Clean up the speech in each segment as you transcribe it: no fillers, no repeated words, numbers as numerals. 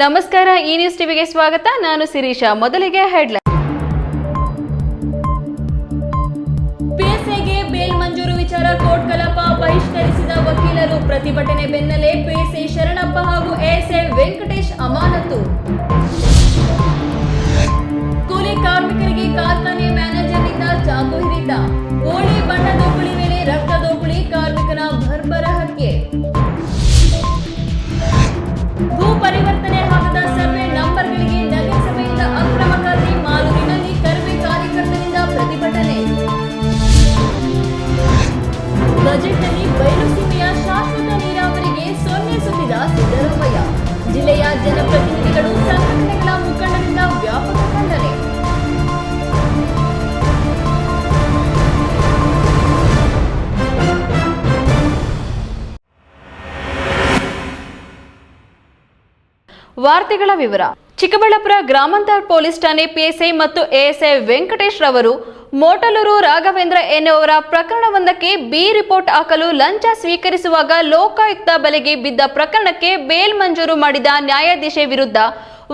ನಮಸ್ಕಾರ, ಈ ನ್ಯೂಸ್ ಟಿವಿಗೆ ಸ್ವಾಗತ. ನಾನು ಶಿರೀಷಾ. ಮೊದಲಿಗೆ ಹೆಡ್ಲೈನ್. ಪಿಎಸ್ಐಗೆ ಬೇಲ್ ಮಂಜೂರು ವಿಚಾರ ಕೋರ್ಟ್ ಕಲಾಪ ಬಹಿಷ್ಕರಿಸಿದ ವಕೀಲರು. ಪ್ರತಿಭಟನೆ ಬೆನ್ನಲ್ಲೇ ಪಿಎಸ್ಐ ಶರಣಪ್ಪ ಹಾಗೂ ಎಎಸ್ಐ ವೆಂಕಟೇಶ್ ಅಮಾನತು. ಕೂಲಿ ಕಾರ್ಮಿಕರಿಗೆ ಕಾರ್ಖಾನೆ ಮ್ಯಾನೇಜರ್ನಿಂದ ಚಾಕು ಹಿಡಿತ. ಕೋಳಿ ಬಣ್ಣ ದೋಕುಳಿ ವೇಳೆ ರಕ್ತ ದೋಕುಳಿ, ಕಾರ್ಮಿಕನ ಬರ್ಬರ ಹತ್ಯೆ. ಭೂ ಪರಿವರ್ತನೆ ಆಗದ ಸರ್ವೆ ನಂಬರ್ಗಳಿಗೆ ನಗರಸಭೆಯಿಂದ ಅಕ್ರಮ ಖಾತೆ. ಮಾಲೂರಿನಲ್ಲಿ ಕರ್ವೆ ಕಾರ್ಯಕರ್ತರಿಂದ ಪ್ರತಿಭಟನೆ. ಬಜೆಟ್ನಲ್ಲಿ ಬಯಲುಸೀಮೆಯ ಶಾಶ್ವತ ನೀರಾವರಿಗೆ ಸೊನ್ನೆ ಸುತ್ತಿದ ಸಿದ್ದರಾಮಯ್ಯ. ಜಿಲ್ಲೆಯ ಜನಪ್ರತಿನಿಧಿಗಳು, ಸಂಘಟನೆಗಳ ಮುಖಂಡರಿಂದ ವ್ಯಾಪಕ ಖಂಡನೆ. ವಾರ್ತೆಗಳ ವಿವರ. ಚಿಕ್ಕಬಳ್ಳಾಪುರ ಗ್ರಾಮಾಂತರ ಪೊಲೀಸ್ ಠಾಣೆ ಪಿಎಸ್ಐ ಮತ್ತು ಎಎಸ್ಐ ವೆಂಕಟೇಶ್ ರವರು ಮೋಟಲೂರು ರಾಘವೇಂದ್ರ ಎನ್ನುವರ ಪ್ರಕರಣವೊಂದಕ್ಕೆ ಬಿ ರಿಪೋರ್ಟ್ ಹಾಕಲು ಲಂಚ ಸ್ವೀಕರಿಸುವಾಗ ಲೋಕಾಯುಕ್ತ ಬಲೆಗೆ ಬಿದ್ದ ಪ್ರಕರಣಕ್ಕೆ ಬೇಲ್ ಮಂಜೂರು ಮಾಡಿದ ನ್ಯಾಯಾಧೀಶೆ ವಿರುದ್ಧ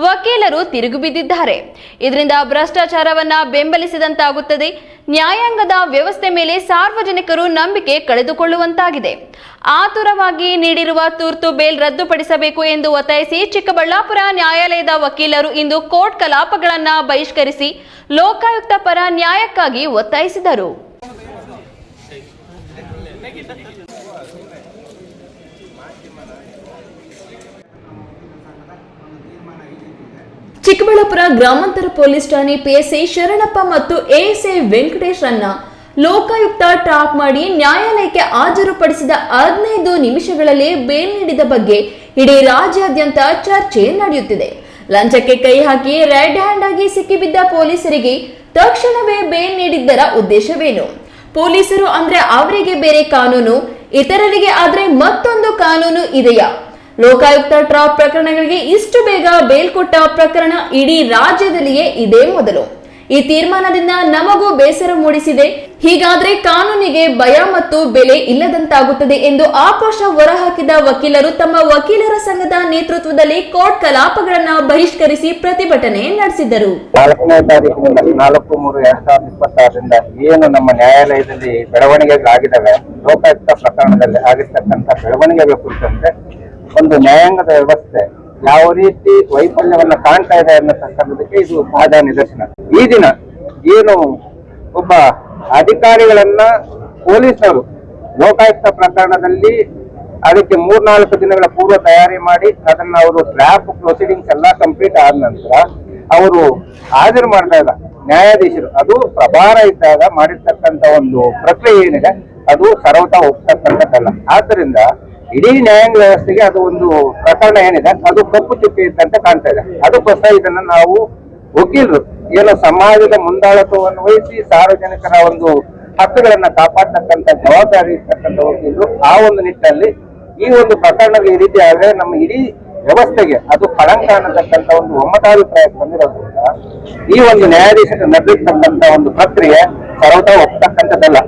ವಕೀಲರು ತಿರುಗಿ ಬಿದ್ದಿದ್ದಾರೆ. ಇದರಿಂದ ಭ್ರಷ್ಟಾಚಾರವನ್ನ ಬೆಂಬಲಿಸಿದಂತಾಗುತ್ತದೆ. ನ್ಯಾಯಾಂಗದ ವ್ಯವಸ್ಥೆ ಮೇಲೆ ಸಾರ್ವಜನಿಕರು ನಂಬಿಕೆ ಕಳೆದುಕೊಳ್ಳುವಂತಾಗಿದೆ. ಆತುರವಾಗಿ ನೀಡಿರುವ ತುರ್ತು ಬೇಲ್ ರದ್ದುಪಡಿಸಬೇಕು ಎಂದು ಒತ್ತಾಯಿಸಿ ಚಿಕ್ಕಬಳ್ಳಾಪುರ ನ್ಯಾಯಾಲಯದ ವಕೀಲರು ಇಂದು ಕೋರ್ಟ್ ಕಲಾಪಗಳನ್ನು ಬಹಿಷ್ಕರಿಸಿ ಲೋಕಾಯುಕ್ತ ಪರ ನ್ಯಾಯಕ್ಕಾಗಿ ಒತ್ತಾಯಿಸಿದರು. ಚಿಕ್ಕಬಳ್ಳಾಪುರ ಗ್ರಾಮಾಂತರ ಪೊಲೀಸ್ ಠಾಣೆ ಪಿಎಸ್ಐ ಶರಣಪ್ಪ ಮತ್ತು ಎಎಸ್ಐ ವೆಂಕಟೇಶ್ ರನ್ನ ಲೋಕಾಯುಕ್ತ ಟ್ರಾಪ್ ಮಾಡಿ ನ್ಯಾಯಾಲಯಕ್ಕೆ ಹಾಜರುಪಡಿಸಿದ 15 ನಿಮಿಷಗಳಲ್ಲೇ ಬೇಲ್ ನೀಡಿದ ಬಗ್ಗೆ ಇಡೀ ರಾಜ್ಯಾದ್ಯಂತ ಚರ್ಚೆ ನಡೆಯುತ್ತಿದೆ. ಲಂಚಕ್ಕೆ ಕೈ ಹಾಕಿ ರೆಡ್ ಹ್ಯಾಂಡ್ ಆಗಿ ಸಿಕ್ಕಿಬಿದ್ದ ಪೊಲೀಸರಿಗೆ ತಕ್ಷಣವೇ ಬೇಲ್ ನೀಡಿದ್ದರ ಉದ್ದೇಶವೇನು? ಪೊಲೀಸರು ಅಂದ್ರೆ ಅವರಿಗೆ ಬೇರೆ ಕಾನೂನು, ಇತರರಿಗೆ ಆದ್ರೆ ಮತ್ತೊಂದು ಕಾನೂನು ಇದೆಯಾ? ಲೋಕಾಯುಕ್ತ ಟ್ರಾಪ್ ಪ್ರಕರಣಗಳಿಗೆ ಇಷ್ಟು ಬೇಗ ಬೇಲ್ ಕೊಟ್ಟ ಪ್ರಕರಣ ಇಡೀ ರಾಜ್ಯದಲ್ಲಿಯೇ ಇದೇ ಮೊದಲು. ಈ ತೀರ್ಮಾನದಿಂದ ನಮಗೂ ಬೇಸರ ಮೂಡಿಸಿದೆ. ಹೀಗಾದ್ರೆ ಕಾನೂನಿಗೆ ಭಯ ಮತ್ತು ಬೆಲೆ ಇಲ್ಲದಂತಾಗುತ್ತದೆ ಎಂದು ಆಕ್ರೋಶ ಹೊರಹಾಕಿದ ವಕೀಲರು ತಮ್ಮ ವಕೀಲರ ಸಂಘದ ನೇತೃತ್ವದಲ್ಲಿ ಕೋರ್ಟ್ ಕಲಾಪಗಳನ್ನ ಬಹಿಷ್ಕರಿಸಿ ಪ್ರತಿಭಟನೆ ನಡೆಸಿದರು. 4ನೇ ತಾರೀಕಿನಿಂದ 4/3/2026ರಿಂದ ಏನು ನಮ್ಮ ನ್ಯಾಯಾಲಯದಲ್ಲಿ ಬೆಳವಣಿಗೆಗಳಾಗಿದ್ದಾವೆ, ಲೋಕಾಯುಕ್ತ ಪ್ರಕರಣದಲ್ಲಿ ಆಗಿರ್ತಕ್ಕಂಥ ಬೆಳವಣಿಗೆಗಳ ಕುರಿತಂತೆ ಒಂದು ನ್ಯಾಯಾಂಗದ ವ್ಯವಸ್ಥೆ ಯಾವ ರೀತಿ ವೈಫಲ್ಯವನ್ನ ಕಾಣ್ತಾ ಇದೆ ಅನ್ನತಕ್ಕಂಥದಕ್ಕೆ ಇದು ತಾಜಾ ನಿದರ್ಶನ. ಈ ದಿನ ಏನು ಒಬ್ಬ ಅಧಿಕಾರಿಗಳನ್ನ ಪೊಲೀಸರು ಲೋಕಾಯುಕ್ತ ಪ್ರಕರಣದಲ್ಲಿ ಅದಕ್ಕೆ 3-4 ದಿನಗಳ ಪೂರ್ವ ತಯಾರಿ ಮಾಡಿ ಅದನ್ನ ಅವರು ಟ್ರ್ಯಾಪ್ ಪ್ರೊಸೀಡಿಂಗ್ಸ್ ಎಲ್ಲ ಕಂಪ್ಲೀಟ್ ಆದ ನಂತರ ಅವರು ಹಾಜರು ಮಾಡಿದಾಗ ನ್ಯಾಯಾಧೀಶರು ಅದು ಪ್ರಭಾರ ಇದ್ದಾಗ ಮಾಡಿರ್ತಕ್ಕಂಥ ಒಂದು ಪ್ರಕ್ರಿಯೆ ಏನಿದೆ ಅದು ಸರ್ವತಾ ಒಪ್ತಕ್ಕಂಥದ್ದಲ್ಲ. ಆದ್ದರಿಂದ ಇಡೀ ನ್ಯಾಯಾಂಗ ವ್ಯವಸ್ಥೆಗೆ ಅದು ಒಂದು ಪ್ರಕರಣ ಏನಿದೆ ಅದು ಕಪ್ಪು ಚುಕ್ಕೆ ಇದ್ದಂತೆ ಕಾಣ್ತಾ ಇದೆ. ಅದಕ್ಕೋಸ್ಕರ ಇದನ್ನ ನಾವು ವಕೀಲರು ಏನೋ ಸಮಾಜದ ಮುಂದಾಳತ್ವವನ್ನು ವಹಿಸಿ ಸಾರ್ವಜನಿಕರ ಒಂದು ಹಕ್ಕುಗಳನ್ನ ಕಾಪಾಡ್ತಕ್ಕಂಥ ಜವಾಬ್ದಾರಿ ಇರ್ತಕ್ಕಂಥ ವಕೀಲರು ಆ ಒಂದು ನಿಟ್ಟಿನಲ್ಲಿ ಈ ಒಂದು ಪ್ರಕರಣ ಈ ರೀತಿ ಆದ್ರೆ ನಮ್ಮ ಇಡೀ ವ್ಯವಸ್ಥೆಗೆ ಅದು ಕಳಂಕ ಅನ್ನತಕ್ಕಂಥ ಒಂದು ಒಮ್ಮತಾಭಿಪ್ರಾಯ ಬಂದಿರೋದ್ರಿಂದ ಈ ಒಂದು ನ್ಯಾಯಾಧೀಶರು ನಡೆದಿರ್ತಕ್ಕಂಥ ಒಂದು ಪ್ರಕ್ರಿಯೆ ಸರ್ವತಾ ಒಪ್ತಕ್ಕಂಥದ್ದಲ್ಲ.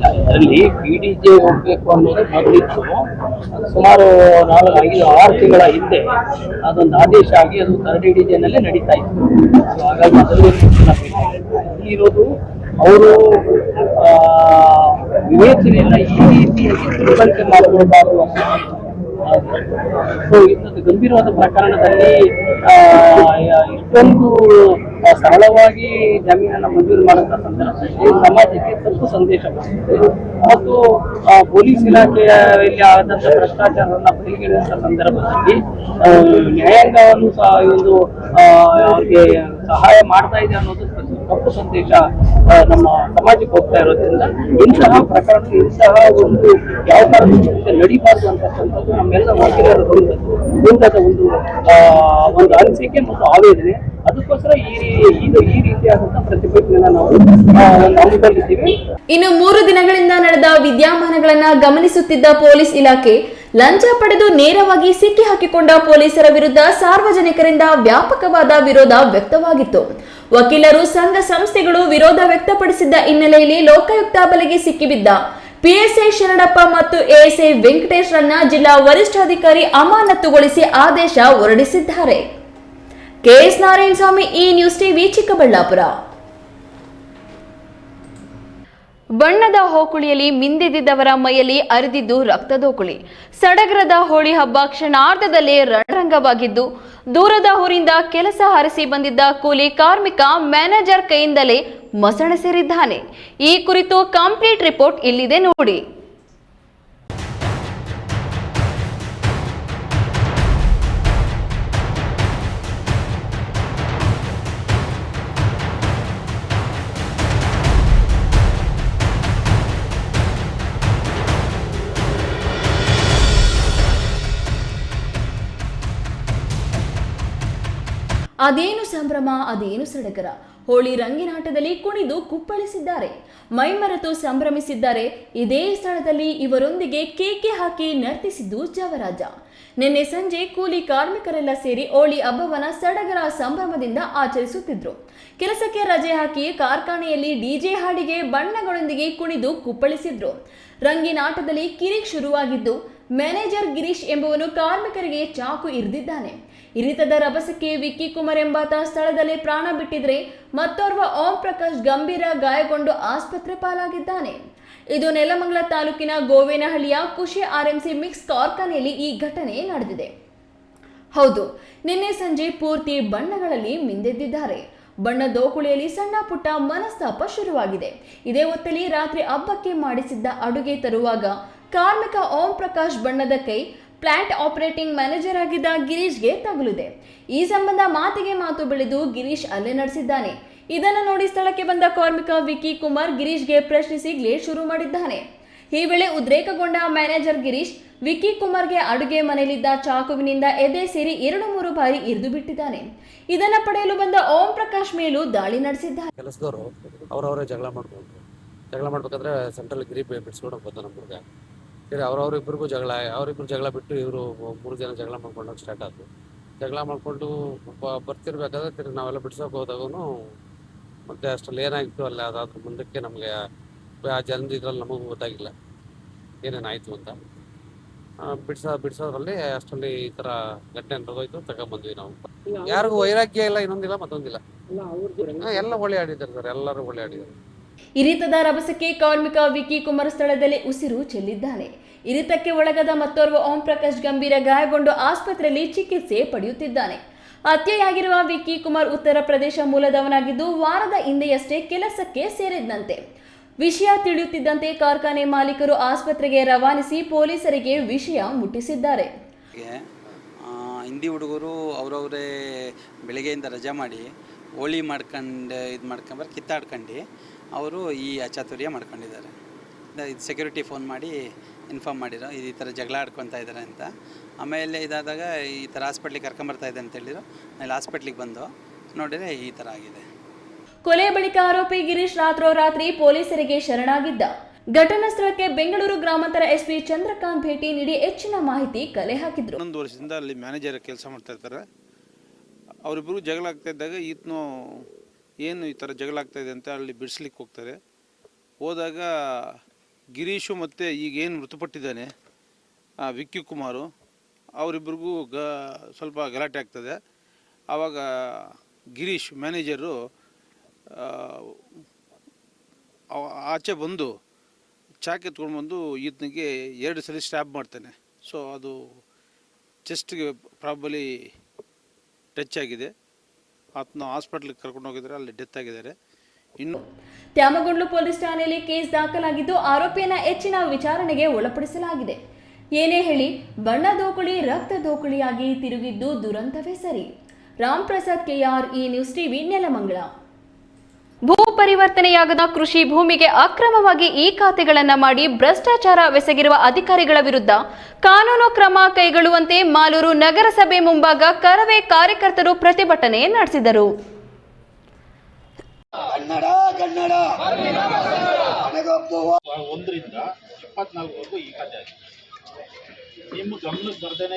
ಅದರಲ್ಲಿ PDJ ಹೋಗ್ಬೇಕು ಅನ್ನೋದು ಮೊದಲಿತ್ತು. ಸುಮಾರು 4-6 ತಿಂಗಳ ಹಿಂದೆ ಅದೊಂದು ಆದೇಶ ಆಗಿ ಅದು 3rd DJನಲ್ಲೇ ನಡೀತಾ ಇತ್ತು. ಹಾಗಾಗಿ ಅದರಲ್ಲಿ ಇರೋದು ಅವರು ವಿವೇಚನೆಯನ್ನ ಈ ರೀತಿಯಾಗಿ ತಿಳುವಳಿಕೆ ಮಾಡಿಕೊಳ್ಬಾರ್ದು ಅಂತ. ಸೊ ಇಂಥದ್ದು ಗಂಭೀರವಾದ ಪ್ರಕರಣದಲ್ಲಿ ಇಷ್ಟೊಂದು ಸರಳವಾಗಿ ಜಮೀನನ್ನ ಮಂಜೂರು ಮಾಡುವಂತ ಸಂದರ್ಭದಲ್ಲಿ ಸಮಾಜಕ್ಕೆ ತಪ್ಪು ಸಂದೇಶ ಬರ್ತದೆ ಮತ್ತು ಪೊಲೀಸ್ ಇಲಾಖೆಯಲ್ಲಿ ಆದಂತ ಭ್ರಷ್ಟಾಚಾರವನ್ನ ಪರಿಗಣಿಸುವ ಸಂದರ್ಭದಲ್ಲಿ ನ್ಯಾಯಾಂಗವನ್ನು ಸಹ ಒಂದು ಅವ್ರಿಗೆ ಸಹಾಯ ಮಾಡ್ತಾ ಇದೆ ಅನ್ನೋದು ತಪ್ಪು ಸಂದೇಶ ನಮ್ಮ ಸಮಾಜಕ್ಕೆ ಹೋಗ್ತಾ ಇರೋದ್ರಿಂದ ಇಂತಹ ಪ್ರಕರಣ ಇಂತಹ ಒಂದು ಯಾವ ಕಾರಣಕ್ಕೆ ನಡೀಬಾರ್ದು ಅಂತಕ್ಕಂಥದ್ದು ನಮ್ಮೆಲ್ಲ ವಕೀಲರ ವೃಂದದ ಒಂದು ಅನಿಸಿಕೆ ಮತ್ತು ಆವೇದನೆ. ಅದಕ್ಕೋಸ್ಕರ ಈ ರೀತಿಯಾದಂತಹ ಪ್ರತಿಭಟನೆಯನ್ನ ನಾವು ಹಮ್ಮಿಕೊಂಡಿದ್ದೀವಿ. ಇನ್ನು 3 ದಿನಗಳಿಂದ ನಡೆದ ವಿದ್ಯಮಾನಗಳನ್ನ ಗಮನಿಸುತ್ತಿದ್ದ ಪೊಲೀಸ್ ಇಲಾಖೆ ಲಂಚ ಪಡೆದು ನೇರವಾಗಿ ಸಿಕ್ಕಿ ಹಾಕಿಕೊಂಡ ಪೊಲೀಸರ ವಿರುದ್ಧ ಸಾರ್ವಜನಿಕರಿಂದ ವ್ಯಾಪಕವಾದ ವಿರೋಧ ವ್ಯಕ್ತವಾಗಿತ್ತು. ವಕೀಲರು ಸಂಘ ಸಂಸ್ಥೆಗಳು ವಿರೋಧ ವ್ಯಕ್ತಪಡಿಸಿದ್ದ ಹಿನ್ನೆಲೆಯಲ್ಲಿ ಲೋಕಾಯುಕ್ತ ಬಲೆಗೆ ಸಿಕ್ಕಿಬಿದ್ದ ಪಿಎಸ್ಐ ಶರಣಪ್ಪ ಮತ್ತು ಎಎಸ್ಐ ವೆಂಕಟೇಶ್ ರನ್ನ ಜಿಲ್ಲಾ ವರಿಷ್ಠಾಧಿಕಾರಿ ಅಮಾನತುಗೊಳಿಸಿ ಆದೇಶ ಹೊರಡಿಸಿದ್ದಾರೆ. ಕೆಎಸ್ ನಾರಾಯಣ ಸ್ವಾಮಿ, ಈ ನ್ಯೂಸ್ ಟಿವಿ, ಚಿಕ್ಕಬಳ್ಳಾಪುರ. ಬಣ್ಣದ ಹೋಕುಳಿಯಲ್ಲಿ ಮಿಂದೆದ್ದಿದ್ದವರ ಮೈಯಲ್ಲಿ ಅರಿದಿದ್ದು ರಕ್ತದೋಕುಳಿ. ಸಡಗರದ ಹೋಳಿ ಹಬ್ಬ ಕ್ಷಣಾರ್ಧದಲ್ಲೇ ರಣರಂಗವಾಗಿದ್ದು, ದೂರದ ಊರಿಂದ ಕೆಲಸ ಹರಿಸಿ ಬಂದಿದ್ದ ಕೂಲಿ ಕಾರ್ಮಿಕ ಮ್ಯಾನೇಜರ್ ಕೈಯಿಂದಲೇ ಮಸಣ ಸೇರಿದ್ದಾನೆ. ಈ ಕುರಿತು ಕಂಪ್ಲೀಟ್ ರಿಪೋರ್ಟ್ ಇಲ್ಲಿದೆ ನೋಡಿ. ಅದೇನು ಸಂಭ್ರಮ, ಅದೇನು ಸಡಗರ. ಹೋಳಿ ರಂಗಿನಾಟದಲ್ಲಿ ಕುಣಿದು ಕುಪ್ಪಳಿಸಿದ್ದಾರೆ, ಮೈಮರೆತು ಸಂಭ್ರಮಿಸಿದ್ದಾರೆ. ಇದೇ ಸ್ಥಳದಲ್ಲಿ ಇವರೊಂದಿಗೆ ಕೇಕೆ ಹಾಕಿ ನರ್ತಿಸಿದ್ದು ಜವರಾಜ. ನಿನ್ನೆ ಸಂಜೆ ಕೂಲಿ ಕಾರ್ಮಿಕರೆಲ್ಲ ಸೇರಿ ಹೋಳಿ ಹಬ್ಬವನ್ನ ಸಡಗರ ಸಂಭ್ರಮದಿಂದ ಆಚರಿಸುತ್ತಿದ್ರು. ಕೆಲಸಕ್ಕೆ ರಜೆ ಹಾಕಿ ಕಾರ್ಖಾನೆಯಲ್ಲಿ ಡಿಜೆ ಹಾಡಿಗೆ ಬಣ್ಣಗಳೊಂದಿಗೆ ಕುಣಿದು ಕುಪ್ಪಳಿಸಿದ್ರು. ರಂಗಿನಾಟದಲ್ಲಿ ಕಿರಿಕ್ ಶುರುವಾಗಿದ್ದು, ಮ್ಯಾನೇಜರ್ ಗಿರೀಶ್ ಎಂಬುವನು ಕಾರ್ಮಿಕರಿಗೆ ಚಾಕು ಇರಿದಿದ್ದಾನೆ. ಇರಿತದ ರಭಸಕ್ಕೆ ವಿಕ್ಕಿ ಕುಮಾರ್ ಎಂಬಾತ ಸ್ಥಳದಲ್ಲೇ ಪ್ರಾಣ ಬಿಟ್ಟಿದ್ರೆ, ಮತ್ತೋರ್ವ ಓಂ ಪ್ರಕಾಶ್ ಗಂಭೀರ ಗಾಯಗೊಂಡು ಆಸ್ಪತ್ರೆ ಪಾಲಾಗಿದ್ದಾನೆ. ಇದು ನೆಲಮಂಗಲ ತಾಲೂಕಿನ ಗೋವೇನಹಳ್ಳಿಯ ಖುಷಿ ಆರ್ಎಂಸಿ ಮಿಕ್ಸ್ ಕಾರ್ಖಾನೆಯಲ್ಲಿ ಈ ಘಟನೆ ನಡೆದಿದೆ. ಹೌದು, ನಿನ್ನೆ ಸಂಜೆ ಪೂರ್ತಿ ಬಣ್ಣಗಳಲ್ಲಿ ಮಿಂದೆದ್ದಿದ್ದಾರೆ. ಬಣ್ಣ ದೋಕುಳಿಯಲ್ಲಿ ಸಣ್ಣ ಪುಟ್ಟ ಮನಸ್ತಾಪ ಶುರುವಾಗಿದೆ. ಇದೇ ಹೊತ್ತಲ್ಲಿ ರಾತ್ರಿ ಹಬ್ಬಕ್ಕೆ ಮಾಡಿಸಿದ್ದ ಅಡುಗೆ ತರುವಾಗ ಕಾರ್ಮಿಕ ಓಂ ಪ್ರಕಾಶ್ ಬಣ್ಣದ ಕೈ ಪ್ಲಾಂಟ್ ಆಪರೇಟಿಂಗ್ ಮ್ಯಾನೇಜರ್ ಆಗಿದ್ದ ಗಿರೀಶ್ಗೆ ತಗುಲಿದೆ. ಈ ಸಂಬಂಧ ಮಾತಿಗೆ ಮಾತು ಬೆಳೆದು ಗಿರೀಶ್ ಅಲ್ಲೇ ನಡೆಸಿದ್ದಾನೆ. ಇದನ್ನು ನೋಡಿ ಸ್ಥಳಕ್ಕೆ ಬಂದ ಕಾರ್ಮಿಕ ವಿಕ್ಕಿ ಕುಮಾರ್ ಗಿರೀಶ್ಗೆ ಪ್ರಶ್ನಿಸಿ ಗ್ಲೇಡ್ ಶುರು ಮಾಡಿದ್ದಾನೆ. ಈ ವೇಳೆ ಉದ್ರೇಕಗೊಂಡ ಮ್ಯಾನೇಜರ್ ಗಿರೀಶ್ ವಿಕ್ಕಿ ಕುಮಾರ್ಗೆ ಅಡುಗೆ ಮನೆಯಲ್ಲಿದ್ದ ಚಾಕುವಿನಿಂದ ಎದೆ ಸೇರಿ 2-3 ಬಾರಿ ಇರಿದು ಬಿಟ್ಟಿದ್ದಾನೆ. ಇದನ್ನ ಪಡೆಯಲು ಬಂದ ಓಂ ಪ್ರಕಾಶ್ ಮೇಲೂ ದಾಳಿ ನಡೆಸಿದ್ದಾರೆ. ಕೆಲಸದವರು ಅವರವರೇ ಜಗಳ ಮಾಡ್ಬೇಕಾದ್ರೆ ಸೆಂಟ್ರಲ್ ಗಿರಿ ಬಿಡಿಸ್ಕೊಂಡು ಹೋಗ್ಬೋದು ನಮ್ಮ ಹುಡುಗ. ಸರಿ, ಅವರಿಬ್ಬರಿಗೂ ಅವರಿಬ್ಬರು ಜಗಳ ಬಿಟ್ಟು ಇವರು 3 ಜನ ಜಗಳ ಮಾಡ್ಕೊಂಡೋಗಿ ಸ್ಟಾರ್ಟ್ ಆಯ್ತು. ಜಗಳ ಮಾಡಿಕೊಂಡು ಬರ್ತಿರ್ಬೇಕಾದ್ರೆ ತಿರ್ಗಿ ನಾವೆಲ್ಲ ಬಿಡ್ಸೋಕೆ ಹೋದಾಗೂ ಮತ್ತೆ ಅಷ್ಟರಲ್ಲಿ ಏನಾಗಿತ್ತು ಅಲ್ಲ, ಅದಾದ್ರ ಮುಂದಕ್ಕೆ ನಮಗೆ ಆ ಜನದ ಇದ್ರಲ್ಲಿ ನಮಗೂ ಗೊತ್ತಾಗಿಲ್ಲ ಏನೇನಾಯಿತು ಅಂತ. ಬಿಡಿಸೋದ್ರಲ್ಲಿ ಅಷ್ಟರಲ್ಲಿ ಈ ಥರ ಘಟನೆ ನಡೆದೋಯ್ತು. ತಗೊಂಡ್ಬಂದ್ವಿ ನಾವು. ಯಾರಿಗೂ ವೈರಾಗ್ಯ ಇಲ್ಲ, ಇನ್ನೊಂದಿಲ್ಲ ಮತ್ತೊಂದಿಲ್ಲ, ಎಲ್ಲ ಒಳ್ಳೆ ಆಡಿದ್ದಾರೆ ಸರ್, ಎಲ್ಲರೂ ಒಳ್ಳೆ ಆಡಿದ್ದಾರೆ. ಇರಿತದ ರಭಸಕ್ಕೆ ಕಾರ್ಮಿಕ ವಿಕ್ಕಿ ಕುಮಾರ್ ಸ್ಥಳದಲ್ಲಿ ಉಸಿರು ಚೆಲ್ಲಿದ್ದಾನೆ. ಇರಿತಕ್ಕೆ ಒಳಗಾದ ಮತ್ತೋರ್ವ ಓಂ ಪ್ರಕಾಶ್ ಗಂಭೀರ ಗಾಯಗೊಂಡು ಆಸ್ಪತ್ರೆಯಲ್ಲಿ ಚಿಕಿತ್ಸೆ ಪಡೆಯುತ್ತಿದ್ದಾನೆ. ಹತ್ಯೆಯಾಗಿರುವ ವಿಕ್ಕಿ ಕುಮಾರ್ ಉತ್ತರ ಪ್ರದೇಶ ಮೂಲದವನಾಗಿದ್ದು, ವಾರದ ಹಿಂದೆಯಷ್ಟೇ ಕೆಲಸಕ್ಕೆ ಸೇರಿದ್ದಂತೆ. ವಿಷಯ ತಿಳಿಯುತ್ತಿದ್ದಂತೆ ಕಾರ್ಖಾನೆ ಮಾಲೀಕರು ಆಸ್ಪತ್ರೆಗೆ ರವಾನಿಸಿ ಪೊಲೀಸರಿಗೆ ವಿಷಯ ಮುಟ್ಟಿಸಿದ್ದಾರೆ. ಹಿಂದಿ ಹುಡುಗರು ಅವರವರೇ ಬೆಳಗ್ಗೆಯಿಂದ ರಜೆ ಮಾಡಿ ಹೋಳಿ ಮಾಡ್ಕೊಂಡು ಕಿತ್ತಾಡ್ಕೊಂಡು ಅವರು ಈ ಅಚಾತುರ್ಯ ಮಾಡ್ಕೊಂಡಿದ್ದಾರೆ. ಇದು ಸೆಕ್ಯೂರಿಟಿ ಫೋನ್ ಮಾಡಿ ಇನ್ಫಾರ್ಮ್ ಮಾಡಿರೋ ಈ ಥರ ಜಗಳ ಆಡ್ಕೊತಾ ಇದ್ದಾರೆ ಅಂತ. ಆಮೇಲೆ ಇದಾದಾಗ ಈ ಥರ ಹಾಸ್ಪಿಟ್ಲಿಗೆ ಕರ್ಕೊಂಬರ್ತಾ ಇದೆ ಅಂತ ಹೇಳಿದ್ರು. ಅಲ್ಲಿ ಹಾಸ್ಪಿಟ್ಲಿಗೆ ಬಂದು ನೋಡಿದರೆ ಈ ಥರ ಆಗಿದೆ. ಕೊಲೆ ಬಳಿಕ ಆರೋಪಿ ಗಿರೀಶ್ ರಾತ್ರೋರಾತ್ರಿ ಪೊಲೀಸರಿಗೆ ಶರಣಾಗಿದ್ದ. ಘಟನಾ ಸ್ಥಳಕ್ಕೆ ಬೆಂಗಳೂರು ಗ್ರಾಮಾಂತರ ಎಸ್ಪಿ ಚಂದ್ರಕಾಂತ್ ಭೇಟಿ ನೀಡಿ ಹೆಚ್ಚಿನ ಮಾಹಿತಿ ಕಲೆ ಹಾಕಿದ್ರು. 1 ವರ್ಷದಿಂದ ಅಲ್ಲಿ ಮ್ಯಾನೇಜರ್ ಕೆಲಸ ಮಾಡ್ತಾ ಇರ್ತಾರೆ. ಅವರಿಬ್ಬರು ಜಗಳ ಆಗ್ತಾ ಇದ್ದಾಗ ಈತನು ಏನು ಈ ಥರ ಜಗಳ ಆಗ್ತಾ ಇದೆ ಅಂತ ಅಲ್ಲಿ ಬಿಡಿಸ್ಲಿಕ್ಕೆ ಹೋಗ್ತಾರೆ. ಹೋದಾಗ ಗಿರೀಶು ಮತ್ತು ಈಗ ಏನು ಮೃತಪಟ್ಟಿದ್ದಾನೆ ವಿಕ್ಕಿ ಕುಮಾರು, ಅವರಿಬ್ಬರಿಗೂ ಸ್ವಲ್ಪ ಗಲಾಟೆ ಆಗ್ತದೆ. ಆವಾಗ ಗಿರೀಶ್ ಮ್ಯಾನೇಜರು ಆಚೆ ಬಂದು ಚಾಕ್ ಎತ್ಕೊಂಡು ಬಂದು ಈತನಿಗೆ 2 ಸಲ ಸ್ಟ್ಯಾಬ್ ಮಾಡ್ತಾನೆ. ಸೊ ಅದು ಚೆಸ್ಟ್ಗೆ ಪ್ರಾಬಲಿ ಟಚ್ ಆಗಿದೆ. ಆತನ ಹಾಸ್ಪಿಟ್ಲಿಗೆ ಕರ್ಕೊಂಡು ಹೋಗಿದ್ದಾರೆ, ಅಲ್ಲಿ ಡೆತ್ ಆಗಿದ್ದಾರೆ. ಇನ್ನು ತ್ಯಾಮಗೊಂಡ್ಲು ಪೊಲೀಸ್ ಠಾಣೆಯಲ್ಲಿ ಕೇಸ್ ದಾಖಲಾಗಿದ್ದು, ಆರೋಪಿಯನ್ನ ಹೆಚ್ಚಿನ ವಿಚಾರಣೆಗೆ ಒಳಪಡಿಸಲಾಗಿದೆ. ಏನೇ ಹೇಳಿ, ಬಣ್ಣ ದೋಕುಳಿ ರಕ್ತ ದೋಕುಳಿಯಾಗಿ ತಿರುಗಿದ್ದು ದುರಂತವೇ ಸರಿ. ರಾಮ್ ಪ್ರಸಾದ್ ಕೆಆರ್, ಈ ನ್ಯೂಸ್ ಟಿವಿ, ನೆಲಮಂಗಲ. ಭೂ ಪರಿವರ್ತನೆಯಾಗದ ಕೃಷಿ ಭೂಮಿಗೆ ಅಕ್ರಮವಾಗಿ ಈ ಖಾತೆಗಳನ್ನು ಮಾಡಿ ಭ್ರಷ್ಟಾಚಾರವೆಸಗಿರುವ ಅಧಿಕಾರಿಗಳ ವಿರುದ್ಧ ಕಾನೂನು ಕ್ರಮ ಕೈಗೊಳ್ಳುವಂತೆ ಮಾಲೂರು ನಗರಸಭೆ ಮುಂಭಾಗ ಕರವೇ ಕಾರ್ಯಕರ್ತರು ಪ್ರತಿಭಟನೆ ನಡೆಸಿದರು. ಕನ್ನಡ 1ರಿಂದ 24ವರೆಗೂ ಈ ಖಾತೆ ಆಗಿದೆ. ನಿಮ್ಮ ಗಮನಕ್ಕೆ ಬರ್ದೇನೆ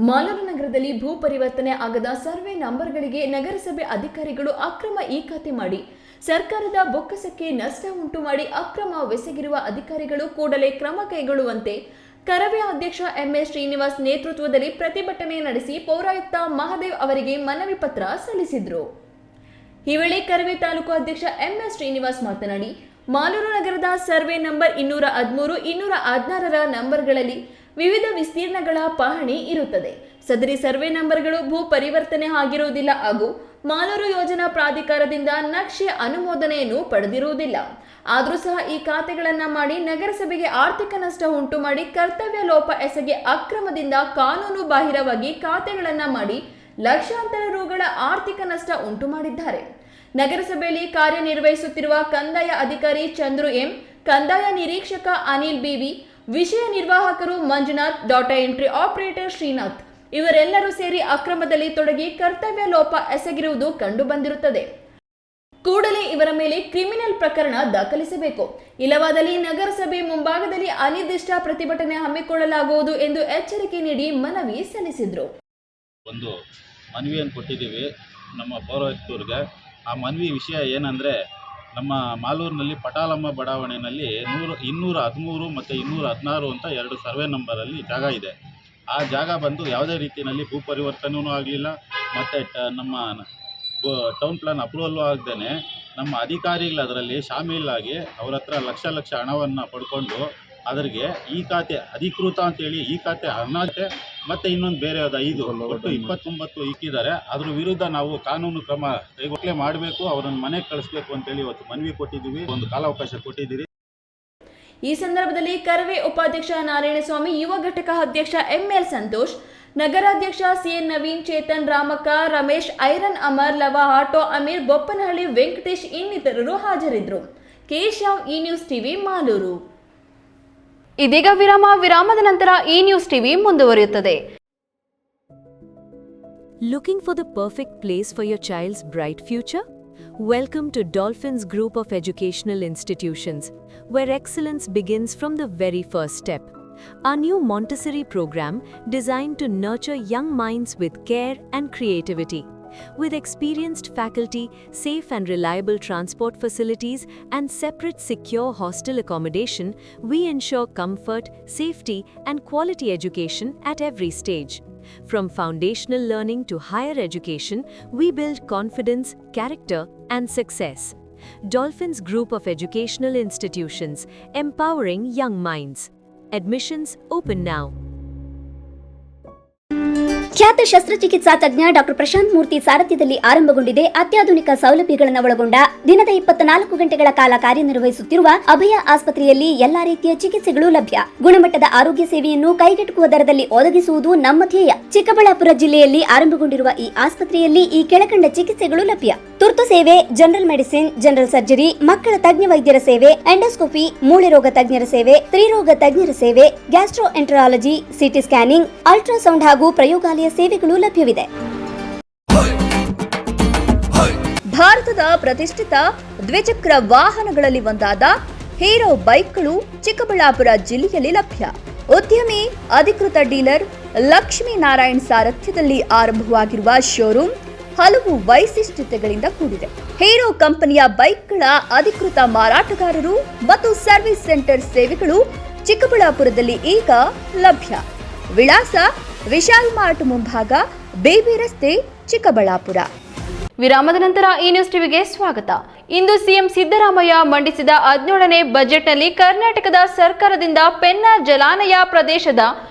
ಮಾಲೂರು ನಗರದಲ್ಲಿ ಭೂ ಪರಿವರ್ತನೆ ಆಗದ ಸರ್ವೆ ನಂಬರ್ಗಳಿಗೆ ನಗರಸಭೆ ಅಧಿಕಾರಿಗಳು ಅಕ್ರಮ ಈ ಖಾತೆ ಮಾಡಿ ಸರ್ಕಾರದ ಬೊಕ್ಕಸಕ್ಕೆ ನಷ್ಟ ಉಂಟು ಮಾಡಿ ಅಕ್ರಮವೆಸಗಿರುವ ಅಧಿಕಾರಿಗಳು ಕೂಡಲೇ ಕ್ರಮ ಕೈಗೊಳ್ಳುವಂತೆ ಕರವೇ ಅಧ್ಯಕ್ಷ ಎಂಎಸ್ ಶ್ರೀನಿವಾಸ್ ನೇತೃತ್ವದಲ್ಲಿ ಪ್ರತಿಭಟನೆ ನಡೆಸಿ ಪೌರಾಯುಕ್ತ ಮಹದೇವ್ ಅವರಿಗೆ ಮನವಿ ಪತ್ರ ಸಲ್ಲಿಸಿದರು. ಈ ವೇಳೆ ಕರವೇ ತಾಲೂಕು ಅಧ್ಯಕ್ಷ ಎಂಎಸ್ ಶ್ರೀನಿವಾಸ್ ಮಾತನಾಡಿ, ಮಾಲೂರು ನಗರದ ಸರ್ವೆ ನಂಬರ್ 213, 216ರ ನಂಬರ್ಗಳಲ್ಲಿ ವಿವಿಧ ವಿಸ್ತೀರ್ಣಗಳ ಪಹಣಿ ಇರುತ್ತದೆ. ಸದರಿ ಸರ್ವೆ ನಂಬರ್ಗಳು ಭೂ ಪರಿವರ್ತನೆ ಆಗಿರುವುದಿಲ್ಲ ಹಾಗೂ ಮಾಲೂರು ಯೋಜನಾ ಪ್ರಾಧಿಕಾರದಿಂದ ನಕ್ಷೆ ಅನುಮೋದನೆಯನ್ನು ಪಡೆದಿರುವುದಿಲ್ಲ. ಆದರೂ ಸಹ ಈ ಖಾತೆಗಳನ್ನು ಮಾಡಿ ನಗರಸಭೆಗೆ ಆರ್ಥಿಕ ನಷ್ಟ ಉಂಟು ಮಾಡಿ ಕರ್ತವ್ಯ ಲೋಪ ಎಸಗಿ ಅಕ್ರಮದಿಂದ ಕಾನೂನು ಬಾಹಿರವಾಗಿ ಖಾತೆಗಳನ್ನು ಮಾಡಿ ಲಕ್ಷಾಂತರ ರುಗಳ ಆರ್ಥಿಕ ನಷ್ಟ ಉಂಟು ಮಾಡಿದ್ದಾರೆ. ನಗರಸಭೆಯಲ್ಲಿ ಕಾರ್ಯನಿರ್ವಹಿಸುತ್ತಿರುವ ಕಂದಾಯ ಅಧಿಕಾರಿ ಚಂದ್ರು ಎಂ, ಕಂದಾಯ ನಿರೀಕ್ಷಕ ಅನಿಲ್ ಬಿವಿ, ವಿಷಯ ನಿರ್ವಾಹಕರು Manjunath, data entry operator Srinath ಇವರೆಲ್ಲರೂ ಸೇರಿ ಅಕ್ರಮದಲ್ಲಿ ತೊಡಗಿ ಕರ್ತವ್ಯ ಲೋಪ ಎಸಗಿರುವುದು ಕಂಡು ಬಂದಿರುತ್ತದೆ. ಕೂಡಲೇ ಇವರ ಮೇಲೆ ಕ್ರಿಮಿನಲ್ ಪ್ರಕರಣ ದಾಖಲಿಸಬೇಕು. ಇಲ್ಲವಾದಲ್ಲಿ ನಗರಸಭೆ ಮುಂಭಾಗದಲ್ಲಿ ಅನಿರ್ದಿಷ್ಟ ಪ್ರತಿಭಟನೆ ಹಮ್ಮಿಕೊಳ್ಳಲಾಗುವುದು ಎಂದು ಎಚ್ಚರಿಕೆ ನೀಡಿ ಮನವಿ ಸಲ್ಲಿಸಿದರು. ಒಂದು ಮನವಿಯನ್ನು ಕೊಟ್ಟಿದ್ದೀವಿ ನಮ್ಮ ಪೌರಾಯುಕ್ತರಿಗೆ. ಆ ಮನವಿ ವಿಷಯ ಏನಂದರೆ, ನಮ್ಮ ಮಾಲೂರಿನಲ್ಲಿ ಪಟಾಲಮ್ಮ ಬಡಾವಣೆಯಲ್ಲಿ 213 ಮತ್ತು 216 ಅಂತ 2 ಸರ್ವೆ ನಂಬರಲ್ಲಿ ಜಾಗ ಇದೆ. ಆ ಜಾಗ ಬಂದು ಯಾವುದೇ ರೀತಿಯಲ್ಲಿ ಭೂ ಪರಿವರ್ತನೆಯೂ ಆಗಲಿಲ್ಲ ಮತ್ತು ನಮ್ಮ ಟೌನ್ ಪ್ಲಾನ್ ಅಪ್ರೂವಲ್ಲು ಆಗದೇ ನಮ್ಮ ಅಧಿಕಾರಿಗಳು ಅದರಲ್ಲಿ ಶಾಮೀಲಾಗಿ ಅವ್ರ ಹತ್ರ ಲಕ್ಷ ಹಣವನ್ನು ಪಡ್ಕೊಂಡು ಅದರಿಗೆ ಈ ಖಾತೆ ಅಧಿಕೃತ ಅಂತೇಳಿ ಈ ಖಾತೆ ಅನಾಥೆ ಮತ್ತು ಇನ್ನೊಂದು ಬೇರೆ 5 ಒಟ್ಟು 29 ಇಕ್ಕಿದ್ದಾರೆ. ಅದ್ರ ವಿರುದ್ಧ ನಾವು ಕಾನೂನು ಕ್ರಮ ಕೈಗೊಳ್ಳಲೇ ಮಾಡಬೇಕು, ಅವರನ್ನು ಮನೆಗೆ ಕಳಿಸ್ಬೇಕು ಅಂತೇಳಿ ಇವತ್ತು ಮನವಿ ಕೊಟ್ಟಿದ್ದೀವಿ, ಒಂದು ಕಾಲಾವಕಾಶ ಕೊಟ್ಟಿದ್ದೀರಿ. ಈ ಸಂದರ್ಭದಲ್ಲಿ ಕರವೇ ಉಪಾಧ್ಯಕ್ಷ ನಾರಾಯಣಸ್ವಾಮಿ, ಯುವ ಘಟಕ ಅಧ್ಯಕ್ಷ ಎಂಎಲ್ ಸಂತೋಷ್, ನಗರಾಧ್ಯಕ್ಷ CN Naveen, Chetan, Ramakka, Ramesh, iron Amar, Lava, auto Ameer, Boppanahalli, Venkatesh ಇನ್ನಿತರರು ಹಾಜರಿದ್ದರು. ಕೇಶವ್, ಈ ನ್ಯೂಸ್ ಟಿವಿ, ಮಾಲೂರು. ಇದೀಗ ವಿರಾಮದ ನಂತರ ಈ ನ್ಯೂಸ್ ಟಿವಿ ಮುಂದುವರಿಯುತ್ತದೆ. Looking for the perfect place for your child's bright future? Welcome to Dolphins Group of Educational Institutions, where excellence begins from the very first step. Our new Montessori program designed to nurture young minds with care and creativity. With experienced faculty, safe and reliable transport facilities, and separate secure hostel accommodation, we ensure comfort, safety, and quality education at every stage. From foundational learning to higher education, we build confidence, character, and success. Dolphins Group of Educational Institutions, empowering young minds. Admissions open now. ಖ್ಯಾತ ಶಸ್ತ್ರಚಿಕಿತ್ಸಾ ತಜ್ಞ doctor Prashant ಮೂರ್ತಿ ಸಾರಥ್ಯದಲ್ಲಿ ಆರಂಭಗೊಂಡಿದೆ ಅತ್ಯಾಧುನಿಕ ಸೌಲಭ್ಯಗಳನ್ನು ಒಳಗೊಂಡ ದಿನದ 24 ಗಂಟೆಗಳ ಕಾಲ ಕಾರ್ಯನಿರ್ವಹಿಸುತ್ತಿರುವ ಅಭಯ ಆಸ್ಪತ್ರೆಯಲ್ಲಿ ಎಲ್ಲಾ ರೀತಿಯ ಚಿಕಿತ್ಸೆಗಳು ಲಭ್ಯ. ಗುಣಮಟ್ಟದ ಆರೋಗ್ಯ ಸೇವೆಯನ್ನು ಕೈಗೆಟುಕುವ ದರದಲ್ಲಿ ಒದಗಿಸುವುದು ನಮ್ಮ ಧ್ಯೇಯ. ಚಿಕ್ಕಬಳ್ಳಾಪುರ ಜಿಲ್ಲೆಯಲ್ಲಿ ಆರಂಭಗೊಂಡಿರುವ ಈ ಆಸ್ಪತ್ರೆಯಲ್ಲಿ ಈ ಕೆಳಕಂಡ ಚಿಕಿತ್ಸೆಗಳು ಲಭ್ಯ: ತುರ್ತು ಸೇವೆ, ಜನರಲ್ ಮೆಡಿಸಿನ್, ಜನರಲ್ ಸರ್ಜರಿ, ಮಕ್ಕಳ ತಜ್ಞ ವೈದ್ಯರ ಸೇವೆ, ಎಂಡೋಸ್ಕೋಪಿ, ಮೂಳೆ ರೋಗ ತಜ್ಞರ ಸೇವೆ, ಸ್ತ್ರೀರೋಗ ತಜ್ಞರ ಸೇವೆ, gastro enterology, CT scanning, ultrasound ಹಾಗೂ ಪ್ರಯೋಗಾಲಯ ಸೇವೆಗಳು ಲಭ್ಯವಿದೆ. ಭಾರತದ ಪ್ರತಿಷ್ಠಿತ ದ್ವಿಚಕ್ರ ವಾಹನಗಳಲ್ಲಿ ಒಂದಾದ ಹೀರೋ ಬೈಕ್ಗಳು ಚಿಕ್ಕಬಳ್ಳಾಪುರ ಜಿಲ್ಲೆಯಲ್ಲಿ ಲಭ್ಯ. ಉದ್ಯಮಿ ಅಧಿಕೃತ ಡೀಲರ್ ಲಕ್ಷ್ಮೀನಾರಾಯಣ್ ಸಾರಥ್ಯದಲ್ಲಿ ಆರಂಭವಾಗಿರುವ ಶೋರೂಮ್ ಹಲವು ವೈಶಿಷ್ಟ್ಯತೆಗಳಿಂದ ಕೂಡಿದೆ. ಹೀರೋ ಕಂಪನಿಯ ಬೈಕ್ಗಳ ಅಧಿಕೃತ ಮಾರಾಟಗಾರರು ಮತ್ತು ಸರ್ವಿಸ್ ಸೆಂಟರ್ ಸೇವೆಗಳು ಚಿಕ್ಕಬಳ್ಳಾಪುರದಲ್ಲಿ ಈಗ ಲಭ್ಯ. ವಿಳಾಸ: ವಿಶಾಲ್ ಮಾರ್ಟ್ ಮುಂಭಾಗ, ಬೇಬಿ ರಸ್ತೆ, ಚಿಕ್ಕಬಳ್ಳಾಪುರ. ವಿರಾಮದ ನಂತರ ಈ ನ್ಯೂಸ್ ಟಿವಿಗೆ ಸ್ವಾಗತ. ಇಂದು ಸಿಎಂ ಸಿದ್ದರಾಮಯ್ಯ ಮಂಡಿಸಿದ 17ನೇ ಬಜೆಟ್ನಲ್ಲಿ ಕರ್ನಾಟಕದ ಸರ್ಕಾರದಿಂದ ಪೆನ್ನಾರ್ ಜಲಾನಯ ಪ್ರದೇಶದ